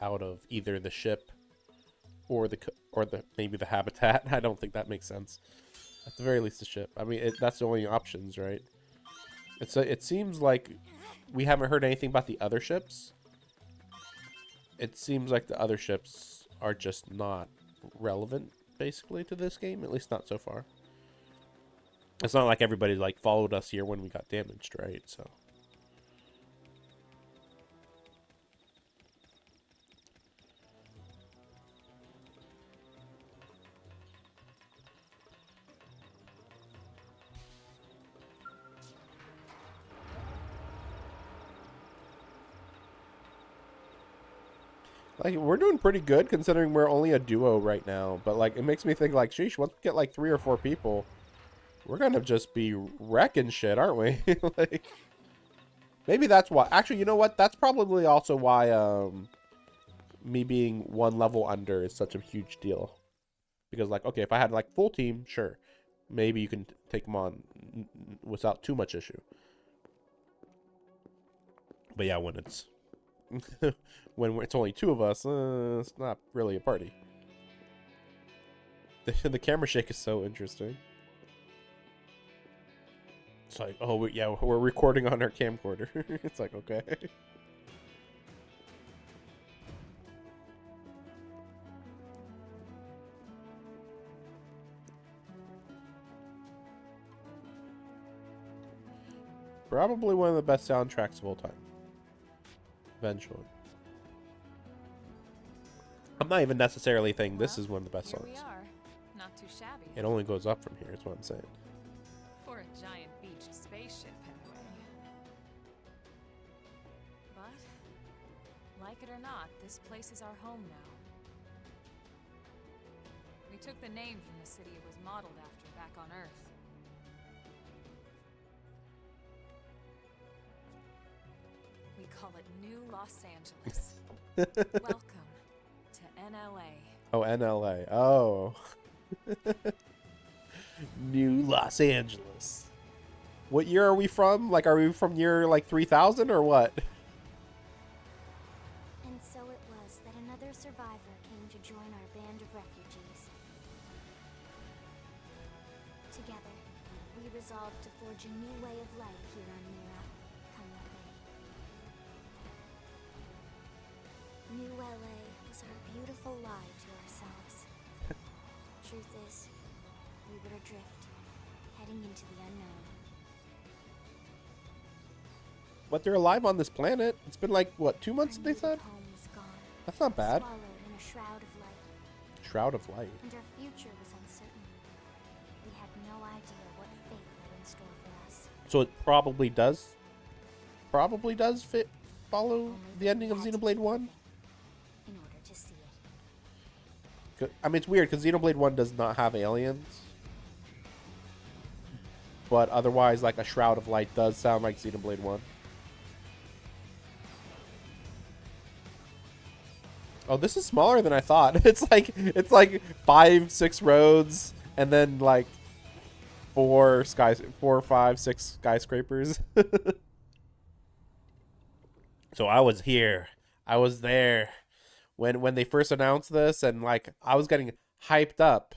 out of either the ship or the maybe the habitat. I don't think that makes sense. At the very least, the ship. I mean, that's the only options, right? It seems like we haven't heard anything about the other ships. it seems like the other ships are just not relevant, basically, to this game. At least not so far. It's not like everybody like followed us here when we got damaged, right? So. Like, we're doing pretty good considering we're only a duo right now. But, like, it makes me think, like, sheesh, once we get, like, 3 or 4 people, we're gonna just be wrecking shit, aren't we? Like, maybe that's why. Actually, you know what? That's probably also why, me being 1 level under is such a huge deal. Because, like, okay, if I had, like, full team, sure. Maybe you can take them on without too much issue. But, yeah, when it's... when it's only 2 of us, it's not really a party. The camera shake is so interesting. It's like, oh, yeah, we're recording on our camcorder. It's like, okay. Probably one of the best soundtracks of all time. Eventually. I'm not even necessarily thinking this is one of the best here songs. we are. Not too shabby. It only goes up from here, is what I'm saying. For a giant beached spaceship, anyway. But, like it or not, this place is our home now. We took the name from the city it was modeled after back on Earth. We call it New Los Angeles. Welcome to NLA. Oh, NLA. Oh. New Los Angeles. What year are we from? Like, are we from year, like, 3000 or what? And so it was that another survivor came to join our band of refugees. Together, we resolved to forge a new way of life here on Mira. Come what may. New LA was our beautiful lie to ourselves. Truth is, we were adrift, heading into the unknown. But they're alive on this planet. It's been like, what, 2 months, Our they said? native home was gone, That's not bad. swallowed in a shroud of light, Shroud of Light. and our future was uncertain. We had no idea what fate lay in store for us. So it probably does fit, follow the ending of Xenoblade 1? In order to see it. I mean, it's weird because Xenoblade 1 does not have aliens. But otherwise, like, a Shroud of Light does sound like Xenoblade 1. Oh, this is smaller than I thought. It's like 5-6 roads and then like 4 or 5, 6 skyscrapers. So I was here. I was there when they first announced this, and like I was getting hyped up.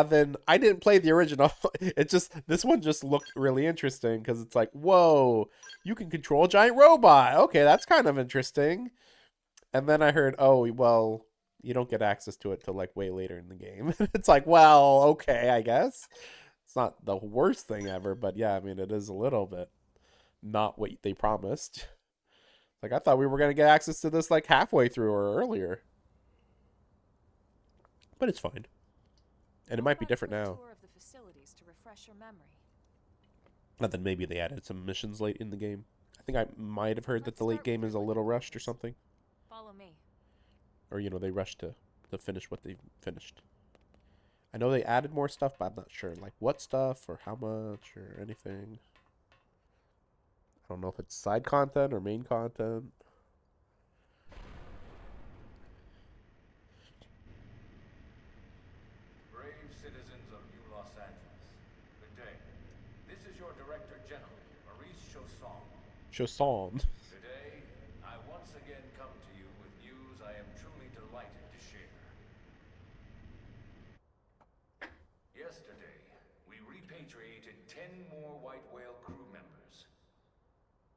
Then I didn't play the original. This one just looked really interesting because it's like, whoa, you can control a giant robot. Okay, that's kind of interesting. And then I heard, oh, well, you don't get access to it till like way later in the game. It's like, well, okay, I guess. It's not the worst thing ever, but yeah, I mean, it is a little bit not what they promised. Like, I thought we were going to get access to this like halfway through or earlier. But it's fine. And it might be different now. Tour of the facilities to refresh your memory. And then maybe they added some missions late in the game. I think I might have heard that the late game is a little rushed or something. Follow me. Or, you know, they rushed to finish what they finished. I know they added more stuff, but I'm not sure. Like, what stuff or how much or anything. I don't know if it's side content or main content. Brave citizens of New Los Angeles, good day. This is your Director General, Maurice Chausson. Chausson. Today, I once again come to you with news I am truly delighted to share. Yesterday, we repatriated 10 more White Whale crew members.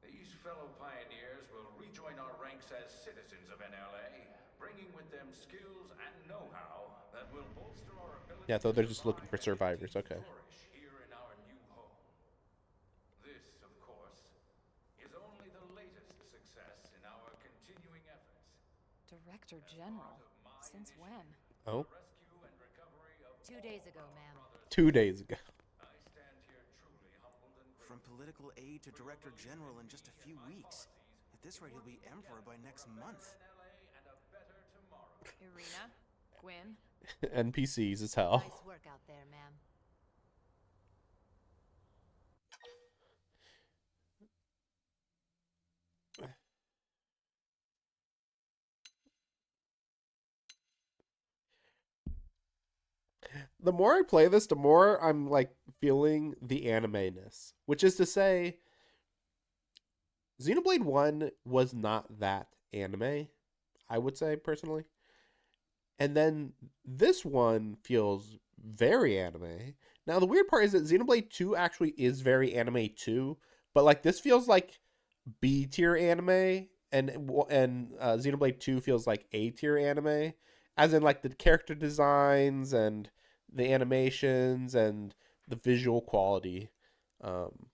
These fellow pioneers will rejoin our ranks as citizens of NLA, bringing with them skills and know-how that will bolster our ability Yeah, to though they're just looking survive for and survivors. continue to Okay. flourish here in our new home. This, of course, is only the latest success in our continuing efforts. Director General? Since when? Oh, The rescue and recovery of 2 days ago, ma'am. 2 days ago. I stand here truly humbled and grateful. From political aide to director general in just a few weeks. At this rate, he'll be emperor by next month. NLA and a better tomorrow. Irina? Gwyn? NPCs as hell. Nice work out there, ma'am. The more I play this, the more I'm like feeling the anime-ness. Which is to say, Xenoblade 1 was not that anime, I would say personally. And then this one feels very anime. Now the weird part is that Xenoblade 2 actually is very anime too, but like this feels like B tier anime, and Xenoblade 2 feels like A tier anime, as in like the character designs and the animations and the visual quality. Um,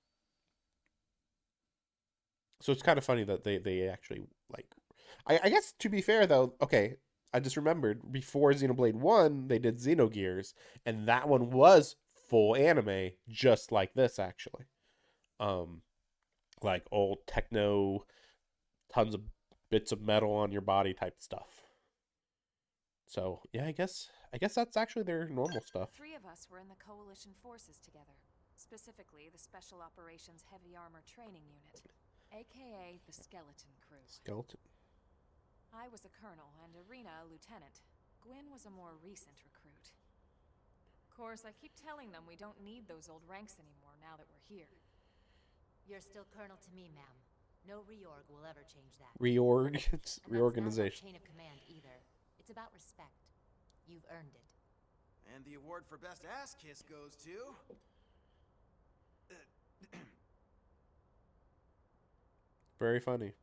so it's kind of funny that they actually like. I guess to be fair though, okay, I just remembered before Xenoblade 1 they did Xenogears, and that one was full anime, just like this actually. Um, like old techno, tons of bits of metal on your body type stuff. So yeah, I guess that's actually their normal stuff. 3 of us were in the Coalition forces together. Specifically, the Special Operations Heavy Armor Training Unit, aka the Skeleton Crew. Skeleton. I was a colonel and Irina a lieutenant. Gwyn was a more recent recruit. Of course, I keep telling them we don't need those old ranks anymore now that we're here. You're still colonel to me, ma'am. No reorg will ever change that. Reorg. And that's not about Reorganization. chain of command either. It's about respect. You've earned it. And the award for best ass kiss goes to... Very funny.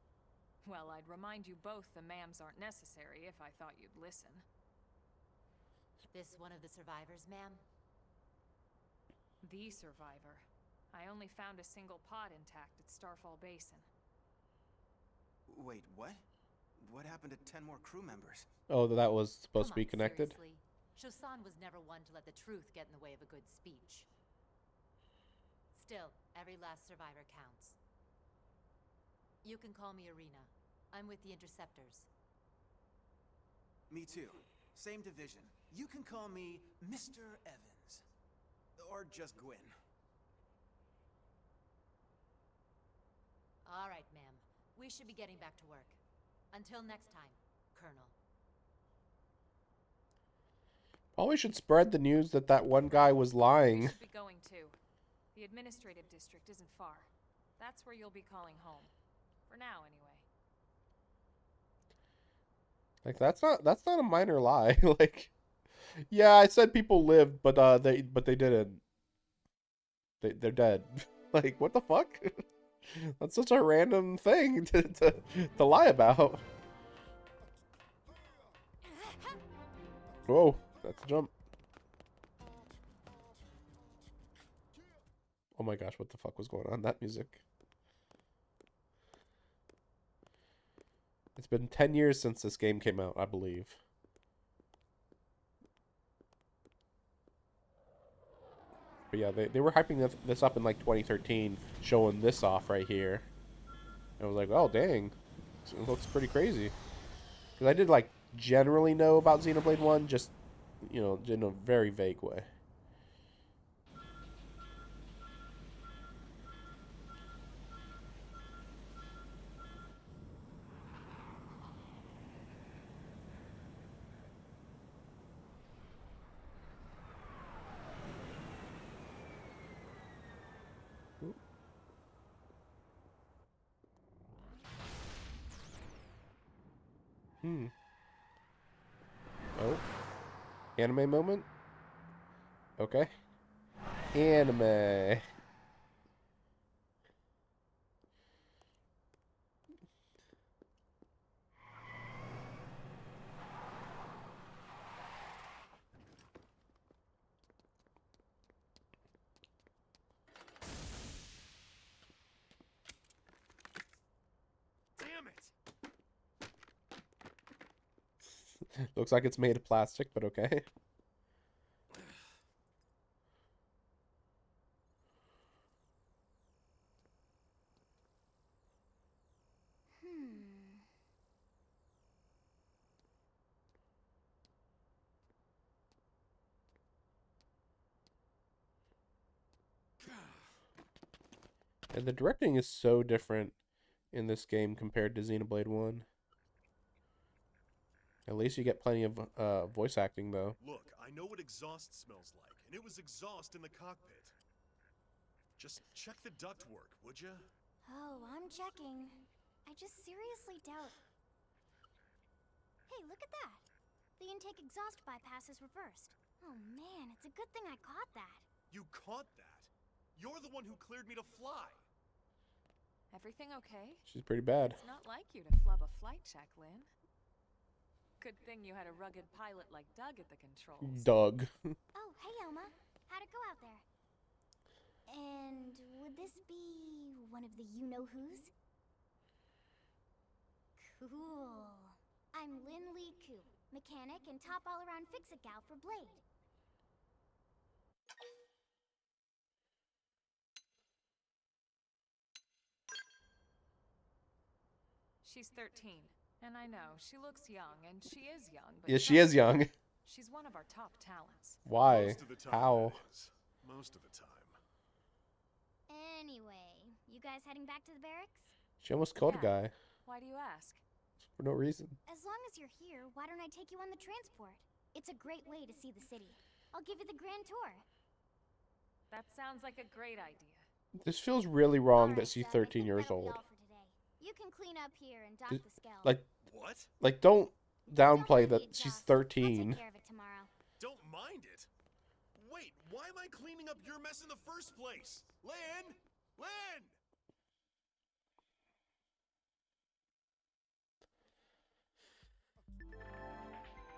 Well, I'd remind you both the ma'ams aren't necessary if I thought you'd listen. This one of the survivors, ma'am? The survivor. I only found a single pod intact at Starfall Basin. Wait, what? What happened to 10 more crew members? Oh, that was supposed to Come be on, connected. Seriously. Shosan was never one to let the truth get in the way of a good speech. Still, every last survivor counts. You can call me Irina. I'm with the Interceptors. Me too. Same division. You can call me Mr. Evans. Or just Gwyn. All right, ma'am. We should be getting back to work. Until next time, Colonel. Probably should spread the news that that one guy was We lying. should be going too. The administrative district isn't far. That's where you'll be calling home. For now, anyway. Like that's not a minor lie. Like, yeah, I said people lived, but they didn't. They're dead. Like, what the fuck? That's such a random thing to lie about. Whoa, that's a jump. Oh my gosh, what the fuck was going on? That music. It's been 10 years since this game came out, I believe. But yeah, they were hyping this up in like 2013, showing this off right here. And I was like, oh dang, it looks pretty crazy. Because I did like generally know about Xenoblade 1, just, you know, in a very vague way. Oh. Anime moment? Okay. Anime. Looks like it's made of plastic, but okay. And the directing is so different in this game compared to Xenoblade 1. At least you get plenty of voice acting, though. Look, I know what exhaust smells like, and it was exhaust in the cockpit. Just check the ductwork, would you? Oh, I'm checking. I just seriously doubt... Hey, look at that! The intake exhaust bypass is reversed. Oh man, it's a good thing I caught that. You caught that? You're the one who cleared me to fly. Everything okay? She's pretty bad. It's not like you to flub a flight check, Lynn. Good thing you had a rugged pilot like Doug at the controls. Doug. Oh, hey Elma. How'd it go out there? And would this be one of the you-know-who's? Cool. I'm Lynn Lee Koo, mechanic and top all-around fix-it gal for Blade. She's 13, and I know she looks young, and she is young. But Yeah, she is young. She's one of our top talents. Why? Most of the time, How? that is. Most of the time. Anyway, you guys heading back to the barracks? She almost killed a Yeah. guy Why do you ask? for no reason. As long as you're here, why don't I take you on the transport? It's a great way to see the city. I'll give you the grand tour. That sounds like a great idea. This feels really wrong Alright, that she's Doug, I 13 think years that'll be old. all for today. You can clean up here and dock Th- the scale. What? Don't Don't downplay mind the that she's exhaust. I'll 13. take care of it tomorrow. Don't mind it. Wait, why am I cleaning up your mess in the first place? Lynn! Lynn!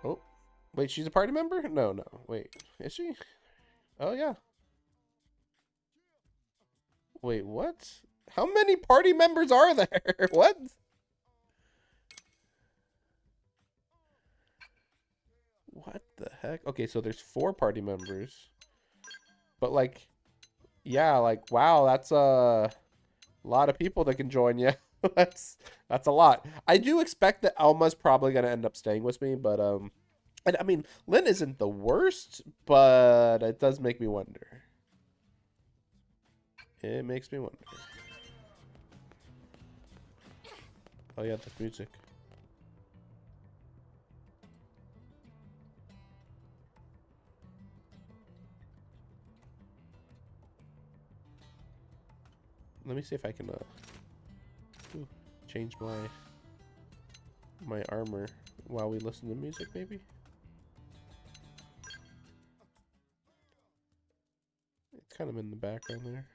Oh, wait, she's a party member? No, no. Wait, is she? Oh, yeah. Wait, what? How many party members are there? What? What the heck? Okay, so there's 4 party members. But, like, yeah, like, wow, that's a lot of people that can join you. that's a lot. I do expect that Elma's probably going to end up staying with me, but, and, I mean, Lynn isn't the worst, but it does make me wonder. It makes me wonder. Oh, yeah, the music. Let me see if I can change my armor while we listen to music, maybe. It's kind of in the background there.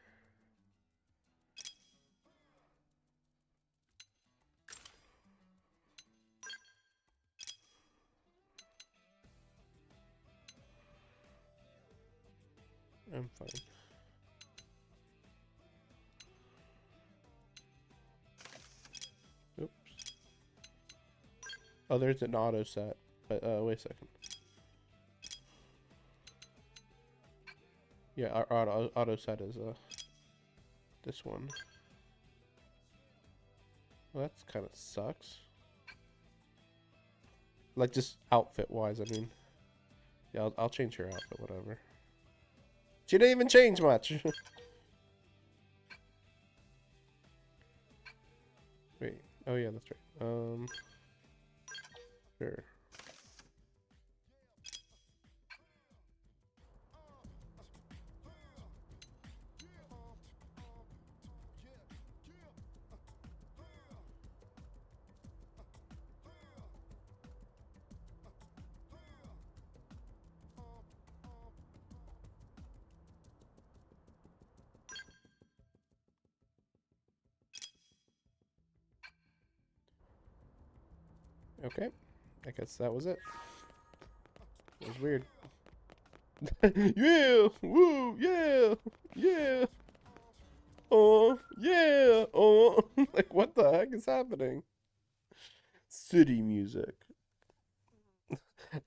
I'm fine. Oops. Oh, there's an auto set. But wait a second. Yeah, our auto set is this one. Well, that's kind of sucks. Like just outfit wise, I mean. Yeah, I'll change her outfit, whatever. She didn't even change much. Wait. Oh yeah, that's right. Sure. Okay. I guess that was it. It was weird. Yeah! Woo! Yeah! Yeah! Oh! Yeah! Oh! Like, what the heck is happening? City music.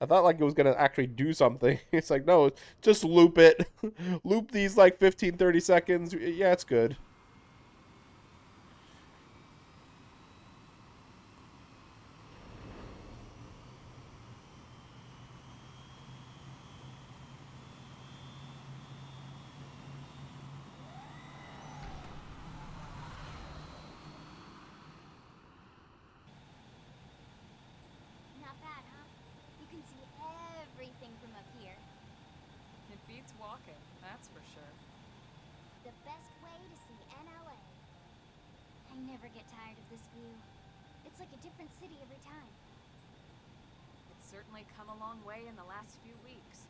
I thought like it was gonna actually do something. It's like, no, just loop it. Loop these like 15, 30 seconds. Yeah, it's good. Not bad, huh? You can see everything from up here. It beats walking, that's for sure. The best way to see NLA. I never get tired of this view. It's like a different city every time. It's certainly come a long way in the last few weeks.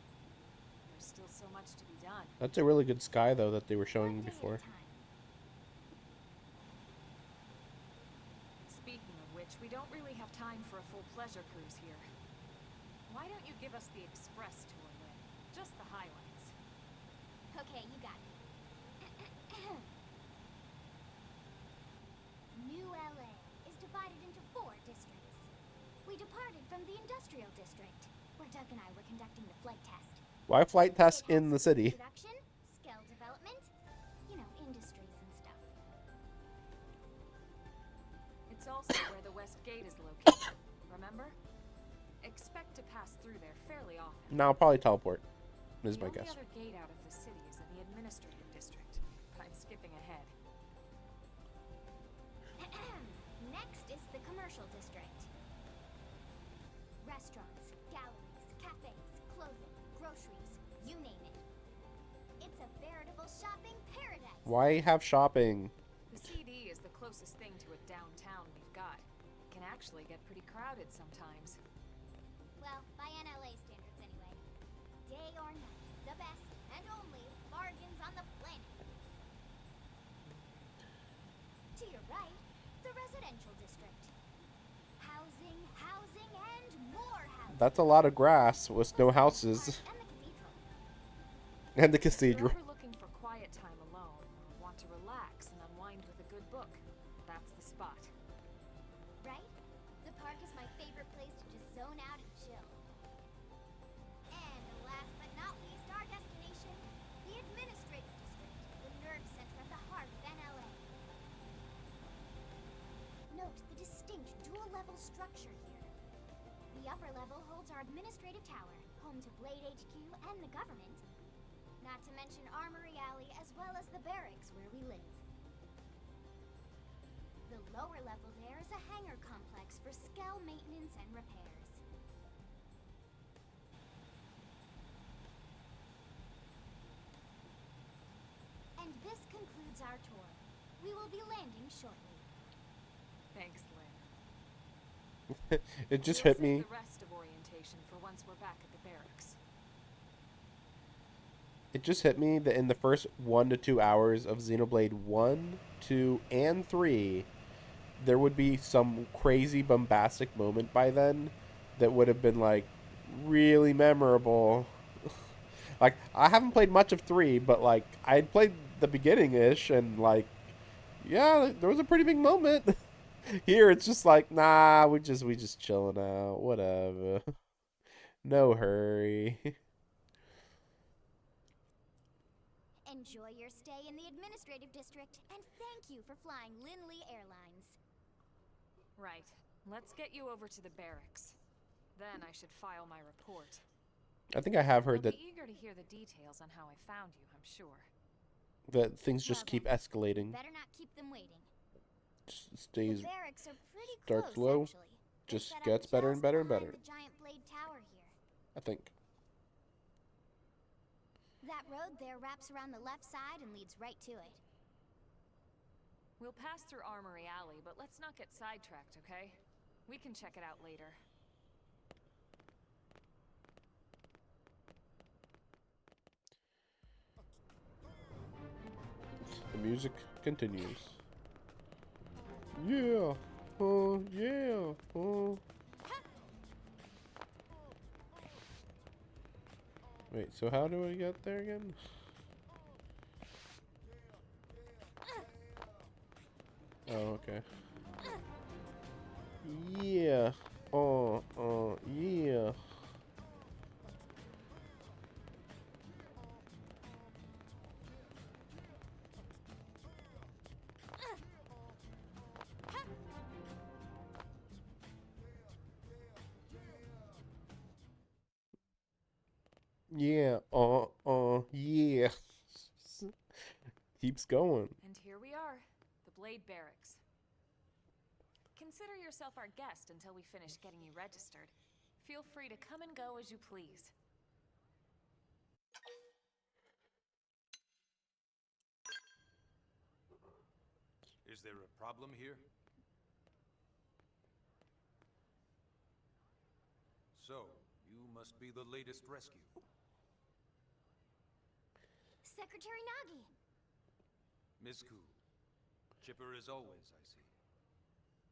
There's still so much to be done. That's a really good sky though that they were showing One day at a before. time. Speaking of which, we don't really have time for a full pleasure cruise here. Why don't you give us the express tour, Lynn? Just the highlights. Okay, you got it. New LA is divided into 4 districts. We departed from the industrial district, where Doug and I were conducting the flight test. Why flight tests It has in the city? Production, scale development, you know, industries and stuff. It's also where the West Gate is located, remember? Expect to pass through there fairly often. No, I'll probably teleport. Is The my only guess. other gate out of the city is in the administrative district, but I'm skipping ahead. Next is the commercial district. Restaurants, galleries, cafes, clothing, groceries, you name it. It's a veritable shopping paradise. Why have shopping? The CD is the closest thing to a downtown we've got. It can actually get pretty crowded sometimes. Well, by NLA standards anyway. Day or night, the best and only bargains on the planet. To your right, the residential district. Housing, housing, and more housing. That's a lot of grass with no houses. And the cathedral. And the If you're cathedral. ever looking for quiet time alone, or want to relax and unwind with a good book, that's the spot. Right? The park is my favorite place to just zone out and chill. And last but not least, our destination, the administrative district, the nerve center at the heart of NLA. Note the distinct dual-level structure here. The upper level holds our administrative tower, home to Blade HQ and the government. Not to mention Armory Alley as well as the barracks where we live. The lower level there is a hangar complex for Skell maintenance and repairs. And this concludes our tour. We will be landing shortly. Thanks, Lynn. It just We'll hit save me. the rest of orientation for once we're back at the barracks. It just hit me that in the first 1 to 2 hours of Xenoblade 1, 2, and 3, there would be some crazy bombastic moment by then that would have been like really memorable. Like, I haven't played much of 3, but like I played the beginning-ish and like, yeah, there was a pretty big moment. Here it's just like, nah, we just chilling out, whatever. No hurry. Enjoy your stay in the administrative district, and thank you for flying Linley Airlines. Right. Let's get you over to the barracks. Then I should file my report. I think I have heard I'll that be eager to hear the details on how I found you, I'm sure. things just Well keep then, escalating. Better not keep them waiting. Just The stays barracks are pretty starts close, low, actually. They're just set up gets better and just better and behind better. The giant blade tower here. I think. That road there wraps around the left side and leads right to it. We'll pass through Armory Alley, but let's not get sidetracked, okay? We can check it out later. The music continues. Yeah. Oh, yeah. Oh. Wait, so how do I get there again? Oh, okay. Yeah. Oh, yeah. Yeah. Yeah. Keeps going. And here we are, the Blade Barracks. Consider yourself our guest until we finish getting you registered. Feel free to come and go as you please. Is there a problem here? So, you must be the latest rescue. Secretary Nagi! Miss Ku. Chipper as always, I see.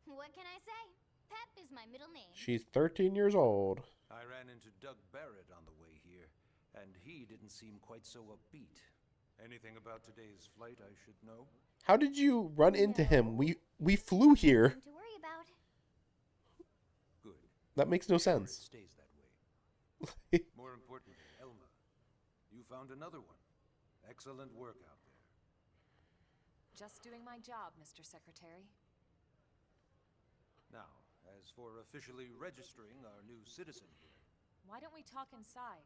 What can I say? Pep is my middle name. She's 13 years old. I ran into Doug Barrett on the way here, and he didn't seem quite so upbeat. Anything about today's flight I should know? How did you run into him? We flew here. Nothing to worry about. Good. That makes no Sure sense. it stays that way. More importantly, Elma, you found another one. Excellent work out there. Just doing my job, Mr. Secretary. Now, as for officially registering our new citizen here, Why don't we talk inside?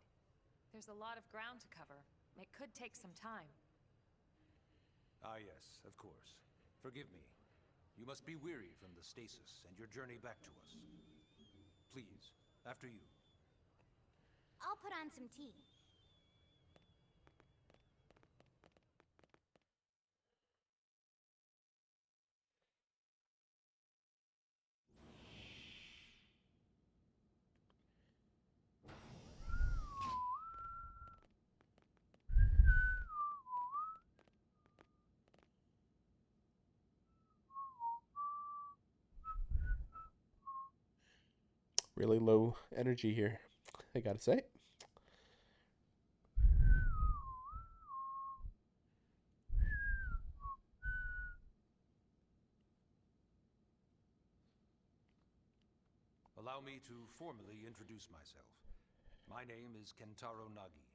There's a lot of ground to cover. It could take some time. ah yes, of course. Forgive me. You must be weary from the stasis and your journey back to us. Please, after you. I'll put on some tea. Really low energy here, I gotta say. Allow me to formally introduce myself. My name is Kentaro Nagi.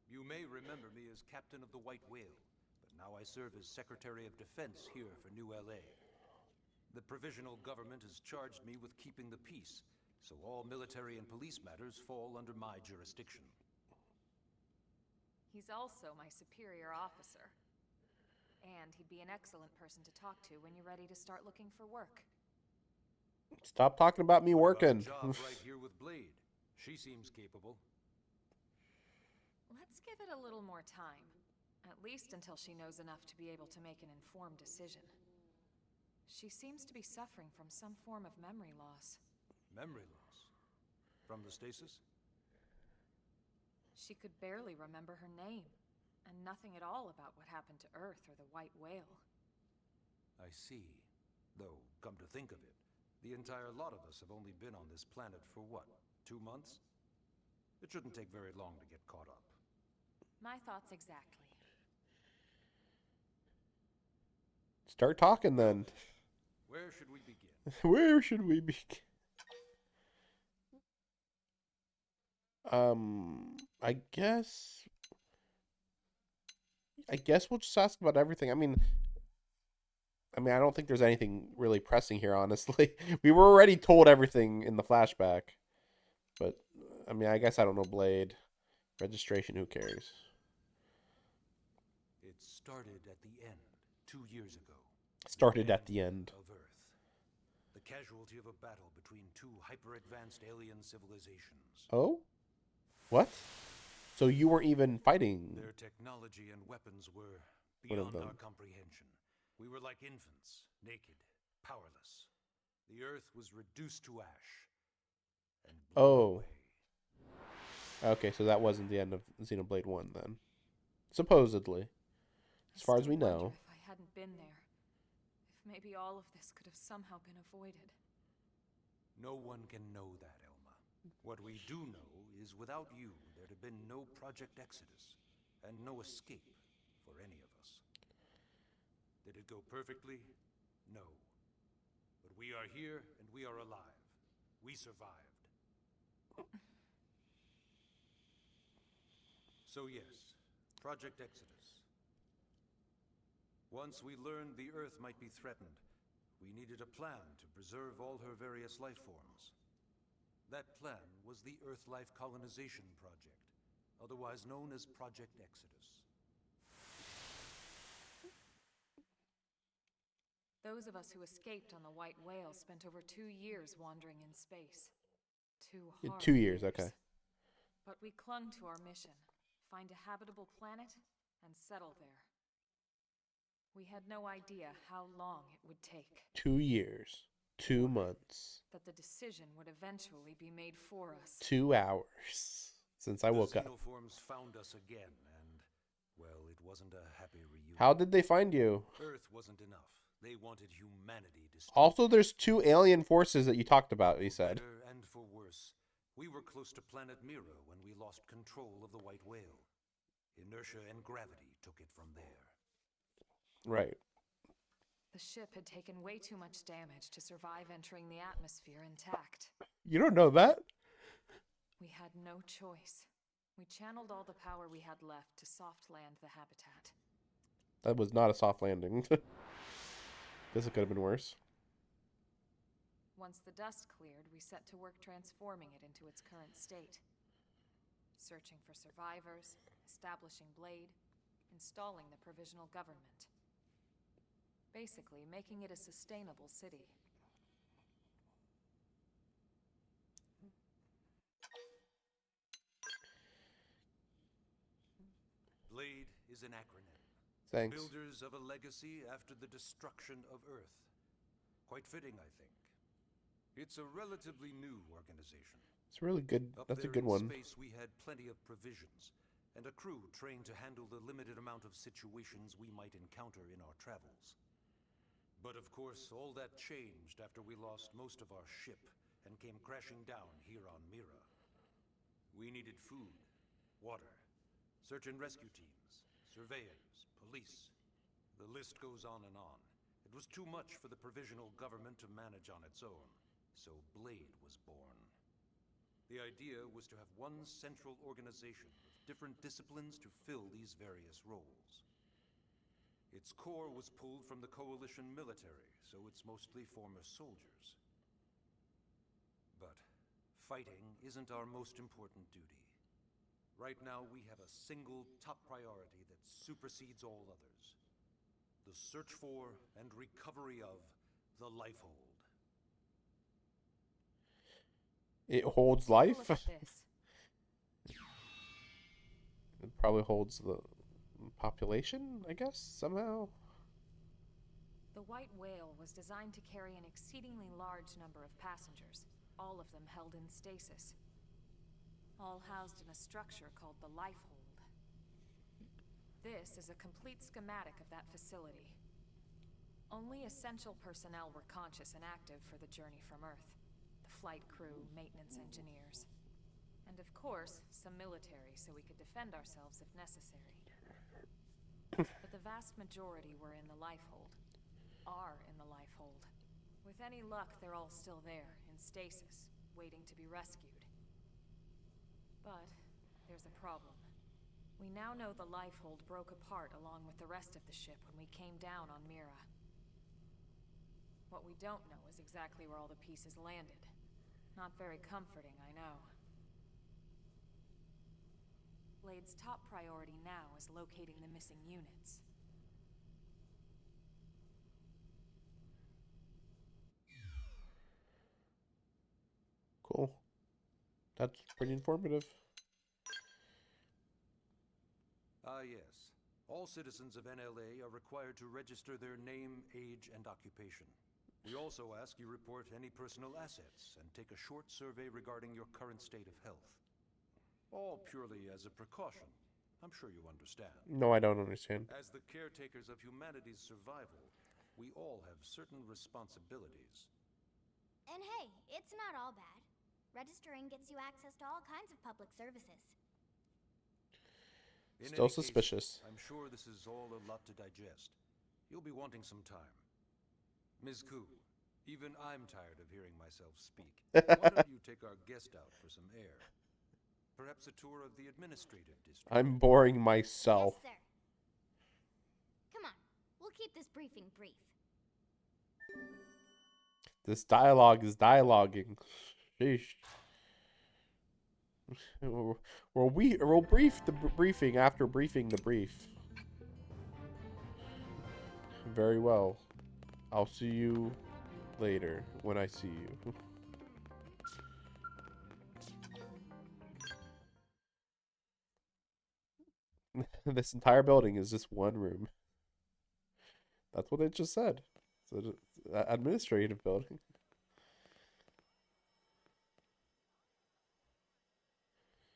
You may remember me as captain of the White Whale, but now I serve as Secretary of Defense here for New LA. The provisional government has charged me with keeping the peace, so all military and police matters fall under my jurisdiction. He's also my superior officer. And he'd be an excellent person to talk to when you're ready to start looking for work. Stop talking about me What about working. a job right here with Blade. She seems capable. Let's give it a little more time. At least until she knows enough to be able to make an informed decision. She seems to be suffering from some form of memory loss. Memory loss? From the stasis? She could barely remember her name, and nothing at all about what happened to Earth or the White Whale. I see. Though, come to think of it, the entire lot of us have only been on this planet for what, 2 months? It shouldn't take very long to get caught up. My thoughts exactly. Start talking then. Where should we begin? Where should we begin? I guess we'll just ask about everything. I mean, I don't think there's anything really pressing here, honestly. We were already told everything in the flashback. But, I mean, I guess I don't know Blade. Registration, who cares? It started at the end, 2 years ago. Started at the end. Of Earth. The casualty of a battle between two hyper-advanced alien civilizations. Oh? What? So you weren't even fighting? Their technology and weapons were One of beyond them. our comprehension. We were like infants, naked, powerless. The Earth was reduced to ash and blown Oh. away. Okay, so that wasn't the end of Xenoblade 1 then. Supposedly. As far as we Still know. wonder if I hadn't been there, if maybe all of this could have somehow been avoided. No one can know that, Elma. What we do know is without you, there'd have been no Project Exodus, and no escape for any of us. Did it go perfectly? No. But we are here, and we are alive. We survived. So yes, Project Exodus. Once we learned the Earth might be threatened, we needed a plan to preserve all her various life forms. That plan was the Earth Life Colonization Project, otherwise known as Project Exodus. Those of us who escaped on the White Whale spent over 2 years wandering in space. 2 hard 2 years, okay. But we clung to our mission, find a habitable planet and settle there. We had no idea how long it would take. 2 years. 2 months. That the decision would eventually be made for us. 2 hours since I woke up. The xenoforms found us again, and, well, it wasn't a happy reunion. How did they find you? Earth wasn't enough. They wanted humanity destroyed. Also, there's 2 alien forces that you talked about, he said. For better and for worse. We were close to planet Mira when we lost control of the White Whale. Inertia and gravity took it from there. Right. The ship had taken way too much damage to survive entering the atmosphere intact. You don't know that? We had no choice. We channeled all the power we had left to soft land the habitat. That was not a soft landing. This could have been worse. Once the dust cleared, we set to work transforming it into its current state. Searching for survivors, establishing Blade, installing the provisional government. Basically, making it a sustainable city. Blade is an acronym. Thanks. Builders of a legacy after the destruction of Earth. Quite fitting, I think. It's a relatively new organization. It's really good. That's a good one. Up there in space, we had plenty of provisions, and a crew trained to handle the limited amount of situations we might encounter in our travels. But of course, all that changed after we lost most of our ship and came crashing down here on Mira. We needed food, water, search and rescue teams, surveyors, police. The list goes on and on. It was too much for the provisional government to manage on its own, so Blade was born. The idea was to have one central organization with different disciplines to fill these various roles. Its core was pulled from the Coalition military, so it's mostly former soldiers. But fighting isn't our most important duty. Right now, we have a single top priority that supersedes all others. The search for and recovery of the Lifehold. It holds life? Look at this. It probably holds the population, I guess, somehow. The White Whale was designed to carry an exceedingly large number of passengers, all of them held in stasis. All housed in a structure called the Lifehold. This is a complete schematic of that facility. Only essential personnel were conscious and active for the journey from Earth. The flight crew, maintenance engineers. And of course, some military so we could defend ourselves if necessary. But the vast majority were in the Lifehold. Are in the Lifehold. With any luck, they're all still there, in stasis, waiting to be rescued. But there's a problem. We now know the Lifehold broke apart along with the rest of the ship when we came down on Mira. What we don't know is exactly where all the pieces landed. Not very comforting, I know. Blade's top priority now is locating the missing units. Cool. That's pretty informative. Ah, yes. All citizens of NLA are required to register their name, age, and occupation. We also ask you report any personal assets and take a short survey regarding your current state of health. All purely as a precaution. I'm sure you understand. No, I don't understand. As the caretakers of humanity's survival, we all have certain responsibilities. And hey, it's not all bad. Registering gets you access to all kinds of public services. In Still any case, suspicious. I'm sure this is all a lot to digest. You'll be wanting some time. Ms. Koo, even I'm tired of hearing myself speak. Why don't you take our guest out for some air? Perhaps a tour of the administrative district. I'm boring myself. Yes, sir. Come on, we'll keep this briefing brief. This dialogue is dialoguing. Sheesh. Well, we'll brief the briefing after briefing the brief. Very well. I'll see you later when I see you. This entire building is just one room. That's what it just said. So, administrative building.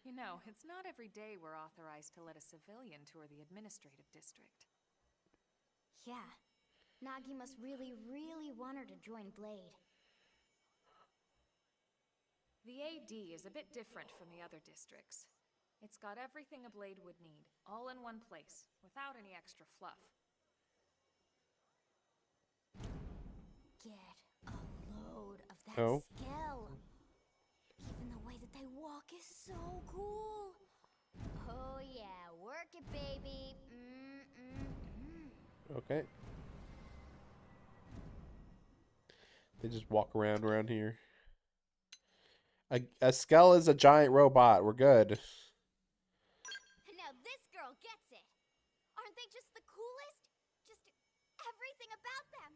You know, it's not every day we're authorized to let a civilian tour the administrative district. Yeah. Nagi must really, really want her to join Blade. The AD is a bit different from the other districts. It's got everything a Blade would need, all in one place, without any extra fluff. Get a load of that Oh. skill. Even the way that they walk is so cool. Oh yeah, work it, baby. Okay. They just walk around here. A Skell is a giant robot. We're good. Now this girl gets it. Aren't they just the coolest? Just everything about them.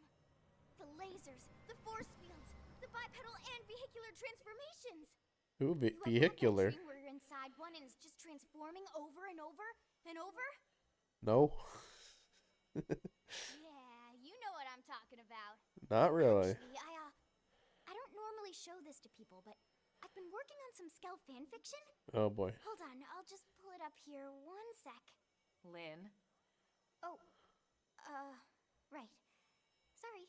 The lasers, the force fields, the bipedal and vehicular transformations. Ooh, You ever have that vehicular. dream where you're inside one and it's just transforming over and over and over? No. Yeah, you know what I'm talking about. Not really. Actually, I don't normally show this to people, but I've been working on some Skell fanfiction. Oh boy. Hold on, I'll just pull it up here 1 sec. Lynn? Oh, right. Sorry.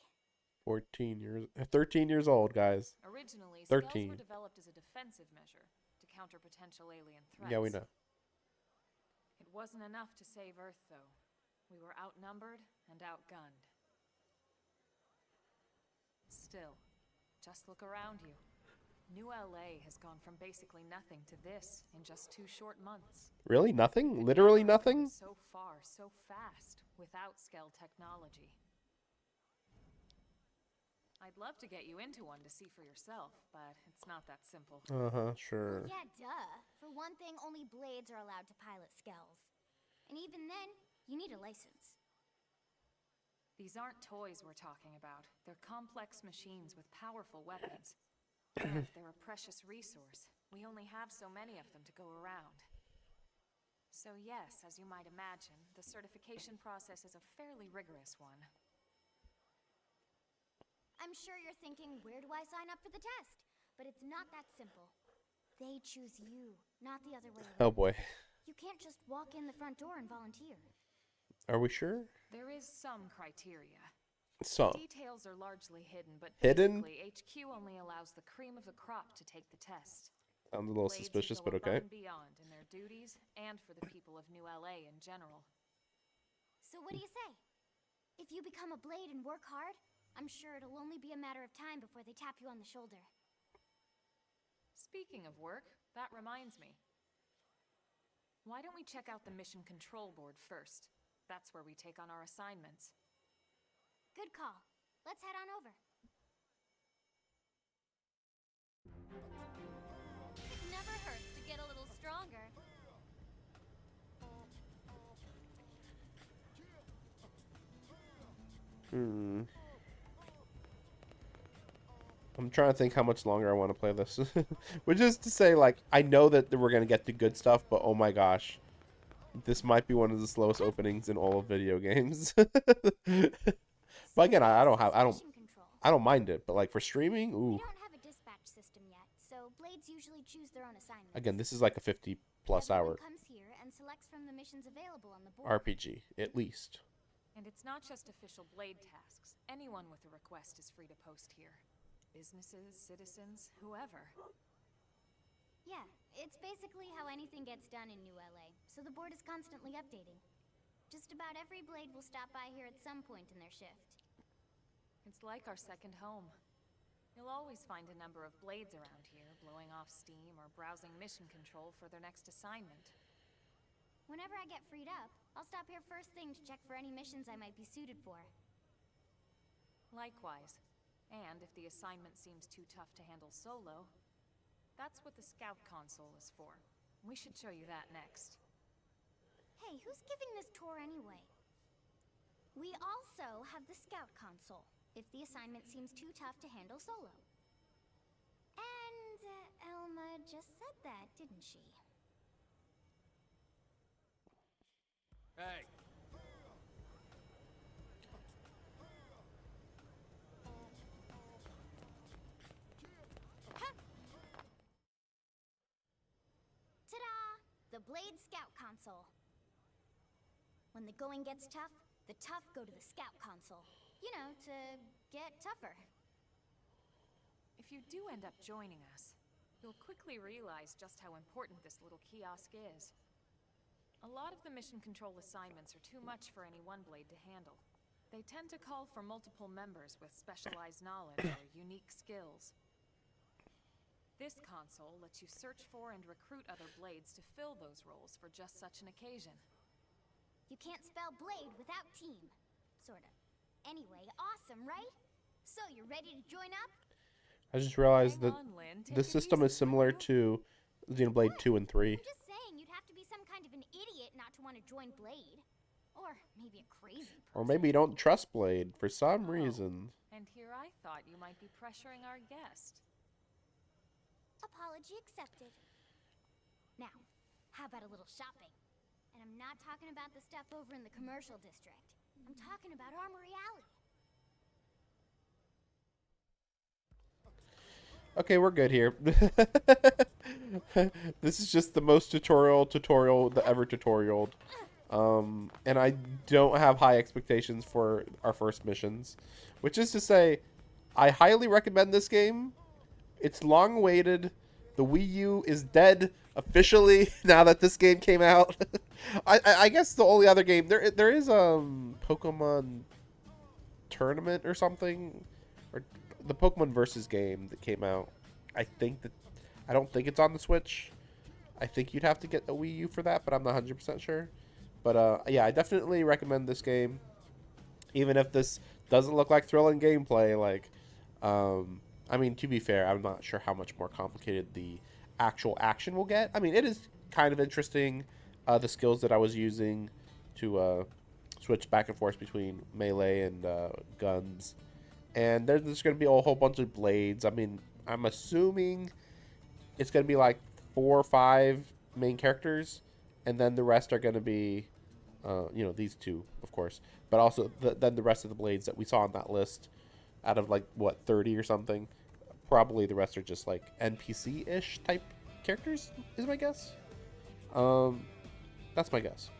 13 years old, guys. Originally, 13. Skells were developed as a defensive measure to counter potential alien threats. Yeah, we know. It wasn't enough to save Earth, though. We were outnumbered and outgunned. Still, just look around you. New LA has gone from basically nothing to this in just 2 short months. Really? Nothing? Literally nothing? So far, so fast, without Skell technology. I'd love to get you into one to see for yourself, but it's not that simple. Sure. Well, yeah, duh. For one thing, only Blades are allowed to pilot Skells. And even then, you need a license. These aren't toys we're talking about. They're complex machines with powerful weapons. And they're a precious resource. We only have so many of them to go around. So yes, as you might imagine, the certification process is a fairly rigorous one. I'm sure you're thinking, where do I sign up for the test? But it's not that simple. They choose you, not the other way around. Oh boy. You can't just walk in the front door and volunteer. Are we sure? There is some criteria. Some. Details are largely hidden, but Hidden? basically HQ only allows the cream of the crop to take the test. Sounds a little Blades who suspicious, go but okay. above and beyond in their duties and for the people of New LA in general. So what do you say? If you become a Blade and work hard, I'm sure it'll only be a matter of time before they tap you on the shoulder. Speaking of work, that reminds me. Why don't we check out the mission control board first? That's where we take on our assignments. Good call. Let's head on over. It never hurts to get a little stronger. I'm trying to think how much longer I want to play this. Which is to say, like, I know that we're going to get to good stuff, but oh my gosh. This might be one of the slowest openings in all of video games. But again, I don't mind it, but like for streaming, ooh. We don't have a dispatch system yet, so Blades usually choose their own assignments. Again, this is like a 50+ hour Everyone comes here and selects from the missions available on the board. RPG, at least. And it's not just official Blade tasks. Anyone with a request is free to post here. Businesses, citizens, whoever. Yeah, it's basically how anything gets done in New LA, so the board is constantly updating. Just about every Blade will stop by here at some point in their shift. It's like our second home. You'll always find a number of Blades around here, blowing off steam or browsing mission control for their next assignment. Whenever I get freed up, I'll stop here first thing to check for any missions I might be suited for. Likewise. And if the assignment seems too tough to handle solo, that's what the Scout console is for. We should show you that next. Hey, who's giving this tour anyway? We also have the scout console, if the assignment seems too tough to handle solo. And Elma just said that, didn't she? Hey! Ta-da! The Blade Scout Console. When the going gets tough, the tough go to the Scout Console. You know, to get tougher. If you do end up joining us, you'll quickly realize just how important this little kiosk is. A lot of the mission control assignments are too much for any one blade to handle. They tend to call for multiple members with specialized knowledge or unique skills. This console lets you search for and recruit other blades to fill those roles for just such an occasion. You can't spell blade without team. Sorta. Anyway, awesome, right? So, you're ready to join up? I just realized Hang that on, Lynn. Take this it system easy, is similar will to you? Xenoblade 2 and 3. I'm just saying, you'd have to be some kind of an idiot not to want to join Blade. Or maybe a crazy person. Or maybe you don't trust Blade for some Oh, reason. And here I thought you might be pressuring our guest. Apology accepted. Now, how about a little shopping? And I'm not talking about the stuff over in the commercial district. I'm talking about Armory Alley. Okay, we're good here. This is just the most tutorial the ever tutorialed. And I don't have high expectations for our first missions. Which is to say, I highly recommend this game. It's long awaited. The Wii U is dead officially now that this game came out. I guess the only other game there is Pokemon Tournament or something, or the Pokemon Versus game that came out. I don't think it's on the Switch. I think you'd have to get a Wii U for that, but I'm not 100% sure. But yeah, I definitely recommend this game, even if this doesn't look like thrilling gameplay. Like, I mean, to be fair, I'm not sure how much more complicated the actual action will get. I mean, it is kind of interesting, the skills that I was using to switch back and forth between melee and guns. And there's going to be a whole bunch of blades. I mean, I'm assuming it's going to be like 4 or 5 main characters, and then the rest are going to be, you know, these two, of course. But also then the rest of the blades that we saw on that list, out of like, what, 30 or something, probably the rest are just like NPC-ish type characters, is my guess. That's my guess.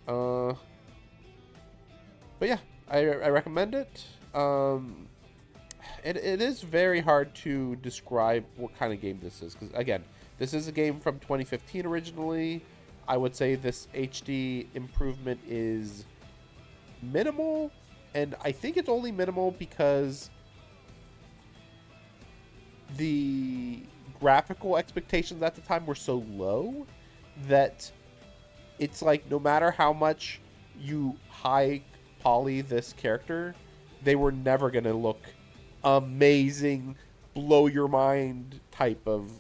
But yeah, I recommend it. It is very hard to describe what kind of game this is, because again, this is a game from 2015 originally. I would say this HD improvement is minimal, and I think it's only minimal because the graphical expectations at the time were so low that it's like no matter how much you high poly this character, they were never going to look amazing, blow your mind type of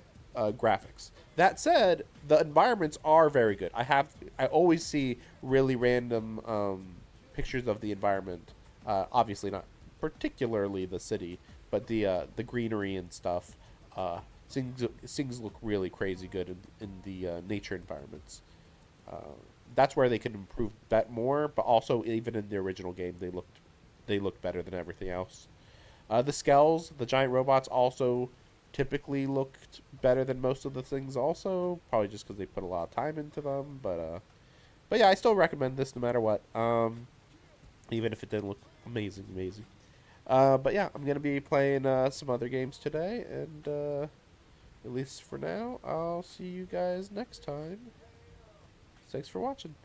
graphics. That said, the environments are very good. I always see really random pictures of the environment. Obviously not particularly the city, but the greenery and stuff. Things look really crazy good in the nature environments. That's where they can improve that more, but also even in the original game, they looked better than everything else. The skells, the giant robots, also typically looked better than most of the things also, probably just because they put a lot of time into them. But yeah, I still recommend this no matter what, even if it didn't look amazing. But yeah, I'm going to be playing some other games today, and at least for now, I'll see you guys next time. Thanks for watching.